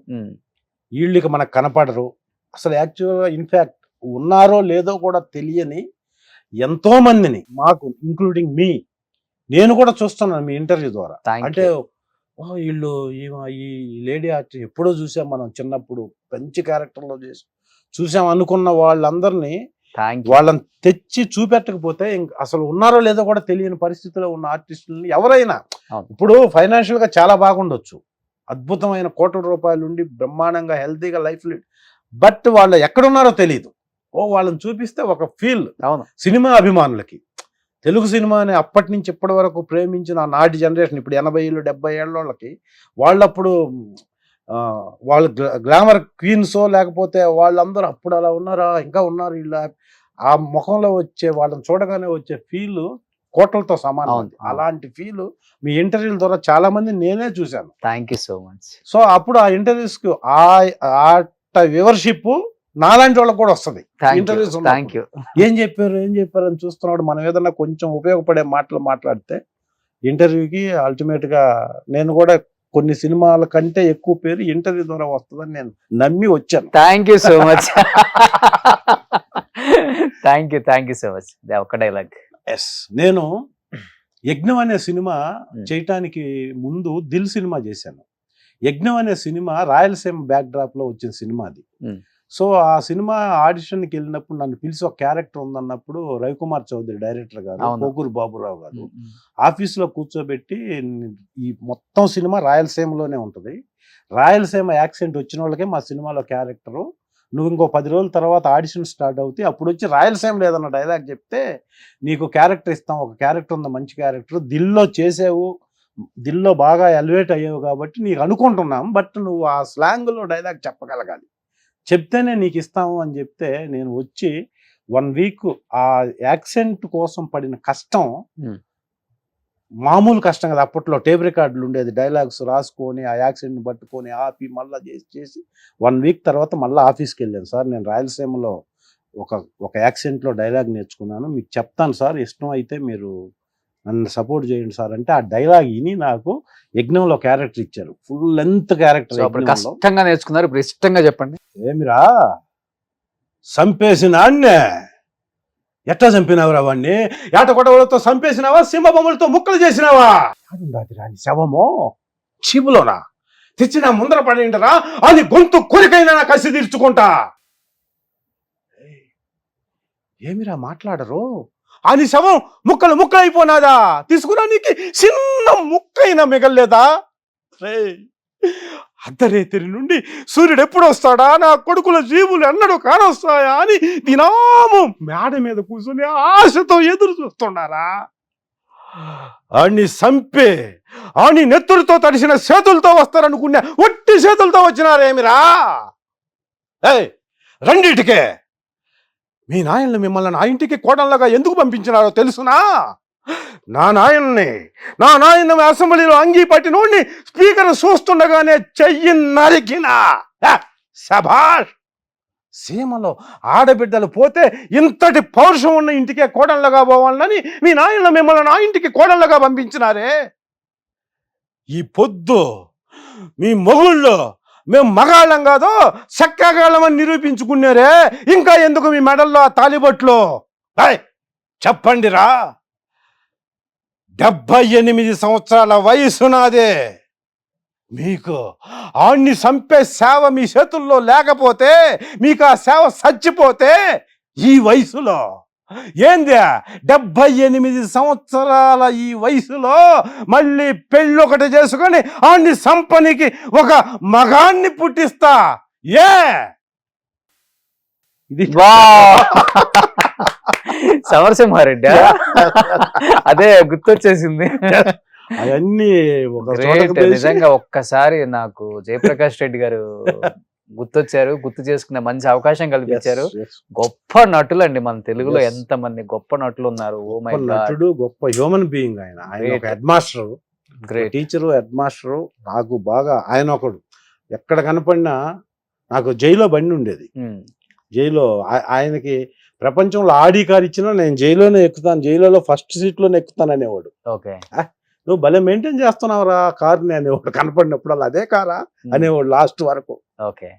వీళ్ళకి మనకు కనపడరు, అసలు యాక్చువల్గా ఇన్ఫ్యాక్ట్ ఉన్నారో లేదో కూడా తెలియని ఎంతో మందిని, మాకు ఇంక్లూడింగ్ మీ, నేను కూడా చూస్తున్నాను మీ ఇంటర్వ్యూ ద్వారా. అంటే వీళ్ళు ఈ లేడీ ఆర్టిస్ట్ ఎప్పుడో చూసాం మనం చిన్నప్పుడు, మంచి క్యారెక్టర్లో చూసాం అనుకున్న వాళ్ళందరినీ వాళ్ళని తెచ్చి చూపెట్టకపోతే అసలు ఉన్నారో లేదో కూడా తెలియని పరిస్థితిలో ఉన్న ఆర్టిస్టులని ఎవరైనా, ఇప్పుడు ఫైనాన్షియల్ గా చాలా బాగుండొచ్చు, అద్భుతమైన కోట్ల రూపాయలు ఉండి బ్రహ్మాండంగా హెల్తీగా లైఫ్, బట్ వాళ్ళు ఎక్కడున్నారో తెలియదు. వాళ్ళని చూపిస్తే ఒక ఫీల్. సినిమా అభిమానులకి, తెలుగు సినిమాని అప్పటి నుంచి ఇప్పటి వరకు ప్రేమించిన నాటి జనరేషన్, ఇప్పుడు 80-70 ఏళ్ళ వాళ్ళకి, వాళ్ళప్పుడు వాళ్ళు గ్లామర్ క్వీన్సో లేకపోతే వాళ్ళందరూ అప్పుడు అలా ఉన్నారా, ఇంకా ఉన్నారు వీళ్ళ, ఆ ముఖంలో వచ్చే వాళ్ళని చూడగానే వచ్చే ఫీల్ కోట్లతో సమానం. అలాంటి ఫీల్ మీ ఇంటర్వ్యూల ద్వారా చాలా మంది నేనే చూశాను. Thank you so much. So అప్పుడు ఆ ఇంటర్వ్యూస్ కి ఆ వ్యూవర్షిప్ నాలాంటి వాళ్ళకి కూడా వస్తుంది. ఇంటర్వ్యూస్ ఏం చెప్పారు అని చూస్తున్నాడు. మనం ఏదన్నా కొంచెం ఉపయోగపడే మాటలు మాట్లాడితే ఇంటర్వ్యూకి అల్టిమేట్ గా నేను కూడా కొన్ని సినిమాల కంటే ఎక్కువ పేరు ఇంటర్వ్యూ ద్వారా వస్తుందని నేను నమ్మి వచ్చాను. Thank you so much. Thank you so much. ఒక డైలాగ్. ఎస్, నేను యజ్ఞం అనే సినిమా చేయటానికి ముందు దిల్ సినిమా చేశాను. యజ్ఞం అనే సినిమా రాయలసీమ బ్యాక్ డ్రాప్ లో వచ్చిన సినిమా అది. సో ఆ సినిమా ఆడిషన్కి వెళ్ళినప్పుడు నన్ను పిలిచి ఒక క్యారెక్టర్ ఉందన్నప్పుడు రవికుమార్ చౌదరి డైరెక్టర్ గారు, కోకూరు బాబురావు గారు ఆఫీసులో కూర్చోబెట్టి, ఈ మొత్తం సినిమా రాయలసీమలోనే ఉంటుంది, రాయలసీమ యాక్సెంట్ వచ్చిన వాళ్ళకే మా సినిమాలో క్యారెక్టరు, నువ్వు ఇంకో 10 రోజుల తర్వాత ఆడిషన్ స్టార్ట్ అవుతాయి, అప్పుడు వచ్చి రాయలసీమలో ఏదన్నా డైలాగ్ చెప్తే నీకు క్యారెక్టర్ ఇస్తాం, ఒక క్యారెక్టర్ ఉంది మంచి క్యారెక్టర్, దిల్లో చేసావు, దిల్లో బాగా ఎలివేట్ అయ్యావు కాబట్టి నీకు అనుకుంటున్నాం, బట్ నువ్వు ఆ స్లాంగ్లో డైలాగ్ చెప్పగలగాలి, చెప్తేనే నీకు ఇస్తాము అని చెప్తే నేను వచ్చి 1 వీక్ ఆ యాక్సెంట్ కోసం పడిన కష్టం మామూలు కష్టం కదా. అప్పట్లో టేప్ రికార్డులు ఉండేది, డైలాగ్స్ రాసుకొని ఆ యాక్సెంట్ని పట్టుకొని ఆపి మళ్ళీ చేసి 1 వీక్ తర్వాత మళ్ళీ ఆఫీస్కి వెళ్ళాను. సార్ నేను రాయలసీమలో ఒక యాక్సెంట్లో డైలాగ్ నేర్చుకున్నాను, మీకు చెప్తాను సార్, ఇష్టం అయితే మీరు నన్ను సపోర్ట్ చేయండి సార్ అంటే, ఆ డైలాగ్ విని నాకు యజ్ఞంలో క్యారెక్టర్ ఇచ్చారు, ఫుల్ లెంత్ క్యారెక్టర్. కష్టంగా నేర్చుకున్నారు, ఇప్పుడు ఇష్టంగా చెప్పండి. ఏమిరా చంపేసిన అన్నే, ఎట్లా చంపినావురా వాడిని, ఏట కొడవలతో చంపేసినావా, సింహబొమ్మలతో ముక్కలు చేసినావా, రాని శవమో చీపులోనా తెచ్చిన ముందర పడేంటరా, అది గొంతు కొరికైనా కసి తీర్చుకుంటా. ఏమిరా మాట్లాడరు, అని శవం ముక్కలు అయిపోనాదా, తీసుకురా నీకు చిన్న ముక్కైనా మిగల్లేదా, అర్ధరేత్రి నుండి సూర్యుడు ఎప్పుడు వస్తాడా, నా కొడుకుల జీవులు ఎన్నడూ కానొస్తాయా అని దినాము మేడ మీద కూర్చొని ఆశతో ఎదురు చూస్తున్నారా, ఆడిని చంపే ఆని నెత్తులతో తడిసిన చేతులతో వస్తారనుకున్నా ఒట్టి చేతులతో వచ్చినారేమిరా, రెండిటికే మీ నాయన్ని మిమ్మల్ని నా ఇంటికి కోడళ్ళగా ఎందుకు పంపించినారో తెలుసునా, నా నాయన్ని అసెంబ్లీలో అంగీ పట్టినోడిని స్పీకర్ చూస్తుండగానే చెయ్యి నరికిన శభాష్, సీమలో ఆడబిడ్డలు పోతే ఇంతటి పౌరుషం ఉన్న ఇంటికే కోడళ్ళగా పోవాలని మీ నాయన మిమ్మల్ని నా ఇంటికి కోడళ్ళగా పంపించినారే, ఈ పొద్దు మీ మొగుళ్ళు మేము మగాళ్ళం కాదు చక్కగాళ్ళమని నిరూపించుకున్నారే, ఇంకా ఎందుకు మీ మెడల్లో ఆ తాలిబొట్లు, చెప్పండిరా, 78 సంవత్సరాల వయసు నాదే, మీకు ఆడిని చంపే సేవ మీ చేతుల్లో లేకపోతే, మీకు ఆ సేవ చచ్చిపోతే ఈ వయసులో ఏంది 78 సంవత్సరాల ఈ వయసులో మళ్ళీ పెళ్ళొకటి చేసుకొని ఆడిని సంపనికి ఒక మగాన్ని పుట్టిస్తా ఏ ఇది సమరసింహారెడ్డి అదే గుర్తొచ్చేసింది. అవన్నీ ఒక Great. చోటకు పేర్చి- నిజంగా ఒక్కసారి నాకు జయప్రకాష్ రెడ్డి గారు గుర్తొచ్చారు, గుర్తు చేసుకునే మంచి అవకాశం కల్పించారు. Yes, yes. గొప్ప నటులు అండి మన తెలుగులో, Yes. ఎంత మంది గొప్ప నటులు ఉన్నారు. ఓ మై గొప్ప గాడ్, నటుడు, గొప్ప హ్యూమన్ బీయింగ్ ఆయన. ఆయన ఒక Great. Head master, great. Teacher, head master. నాకు బాగా ఆయన ఒకడు. ఎక్కడ కనపడినా నాకు జైల్లో బండి ఉండేది. జైల్లో ఆయనకి ప్రపంచంలో ఆడి కార్ ఇచ్చినా నేను జైల్లోనే ఎక్కుతాను, జైల్లో ఫస్ట్ సీట్లోనే ఎక్కుతాను అనేవాడు. ఓకే, నువ్వు భలే మెయింటైన్ చేస్తున్నావురా కార్ని అనేవాడు. కనపడినప్పుడు అలా అదే కారా అనేవాడు లాస్ట్ వరకు. ఓకే,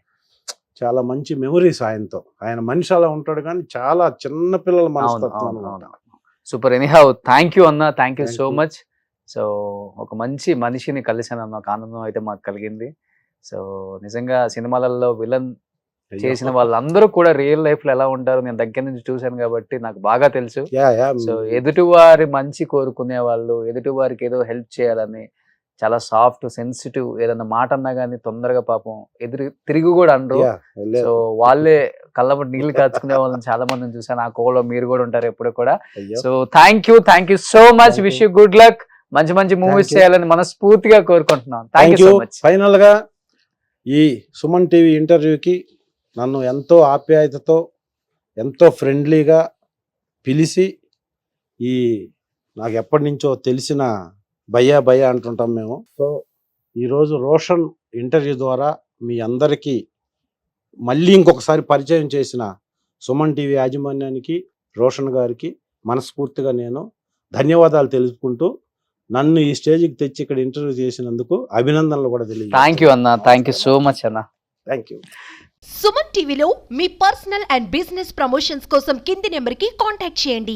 చాలా మంచి మెమరీస్ ఆయనతో. ఆయన మనిషి అలా ఉంటాడు కానీ చాలా చిన్న పిల్లల మనస్తత్వం అవును, అన్నమాట. సూపర్. ఎనీహౌ థ్యాంక్ యూ అన్న, thank you Thank so you. Much. So ఒక మంచి మనిషిని కలిసానన్న ఒక ఆనందం అయితే మాకు కలిగింది. సో నిజంగా సినిమాలలో విలన్ చేసిన వాళ్ళందరూ కూడా రియల్ లైఫ్ లో ఎలా ఉంటారో నేను దగ్గర నుంచి చూశాను కాబట్టి నాకు బాగా తెలుసు. Yeah, yeah. సో ఎదుటివారి మంచి కోరుకునే వాళ్ళు, ఎదుటి వారికి ఏదో హెల్ప్ చేయాలని చాలా సాఫ్ట్, సెన్సిటివ్, ఏదన్నా మాట అన్నా కానీ తొందరగా పాపం తిరిగి కూడా అనరు. యా, వెళ్ళే. సో వాళ్ళే కళ్ళబట్టి నీళ్లు కాచుకునే వాళ్ళని చాలా మందిని చూసాను. ఆ కోలో మీరు కూడా ఉంటారు ఎప్పుడు కూడా. అయ్యో. So thank you so much. Thank wish you. You good luck. మంచి మంచి మూవీస్ you. చేయాలని మనస్ఫూర్తిగా కోరుకుంటున్నాం. Thank thank you you. So much. Final గా ఈ సుమన్ టీవీ ఇంటర్వ్యూకి నన్ను ఎంతో ఆప్యాయతతో, ఎంతో ఫ్రెండ్లీగా పిలిచి, ఈ నాకు ఎప్పటి నుంచో తెలిసిన భయ్యా భయ్యా అంటుంటాం మేము. సో ఈరోజు రోషన్ ఇంటర్వ్యూ ద్వారా మీ అందరికీ మళ్ళీ ఇంకొకసారి పరిచయం చేసిన సుమన్ టీవీ యాజమాన్యానికి, రోషన్ గారికి మనస్ఫూర్తిగా నేను ధన్యవాదాలు తెలుపుకుంటూ, నన్ను ఈ స్టేజ్కి తెచ్చి ఇక్కడ ఇంటర్వ్యూ చేసినందుకు అభినందనలు కూడా థ్యాంక్ యూ అన్న, థ్యాంక్ యూ సో మచ్ అన్న. Thank you. సుమన్ టీవీలో మీ పర్సనల్ అండ్ బిజినెస్ ప్రమోషన్స్ కోసం కింది నెంబర్కి కాంటాక్ట్ చేయండి.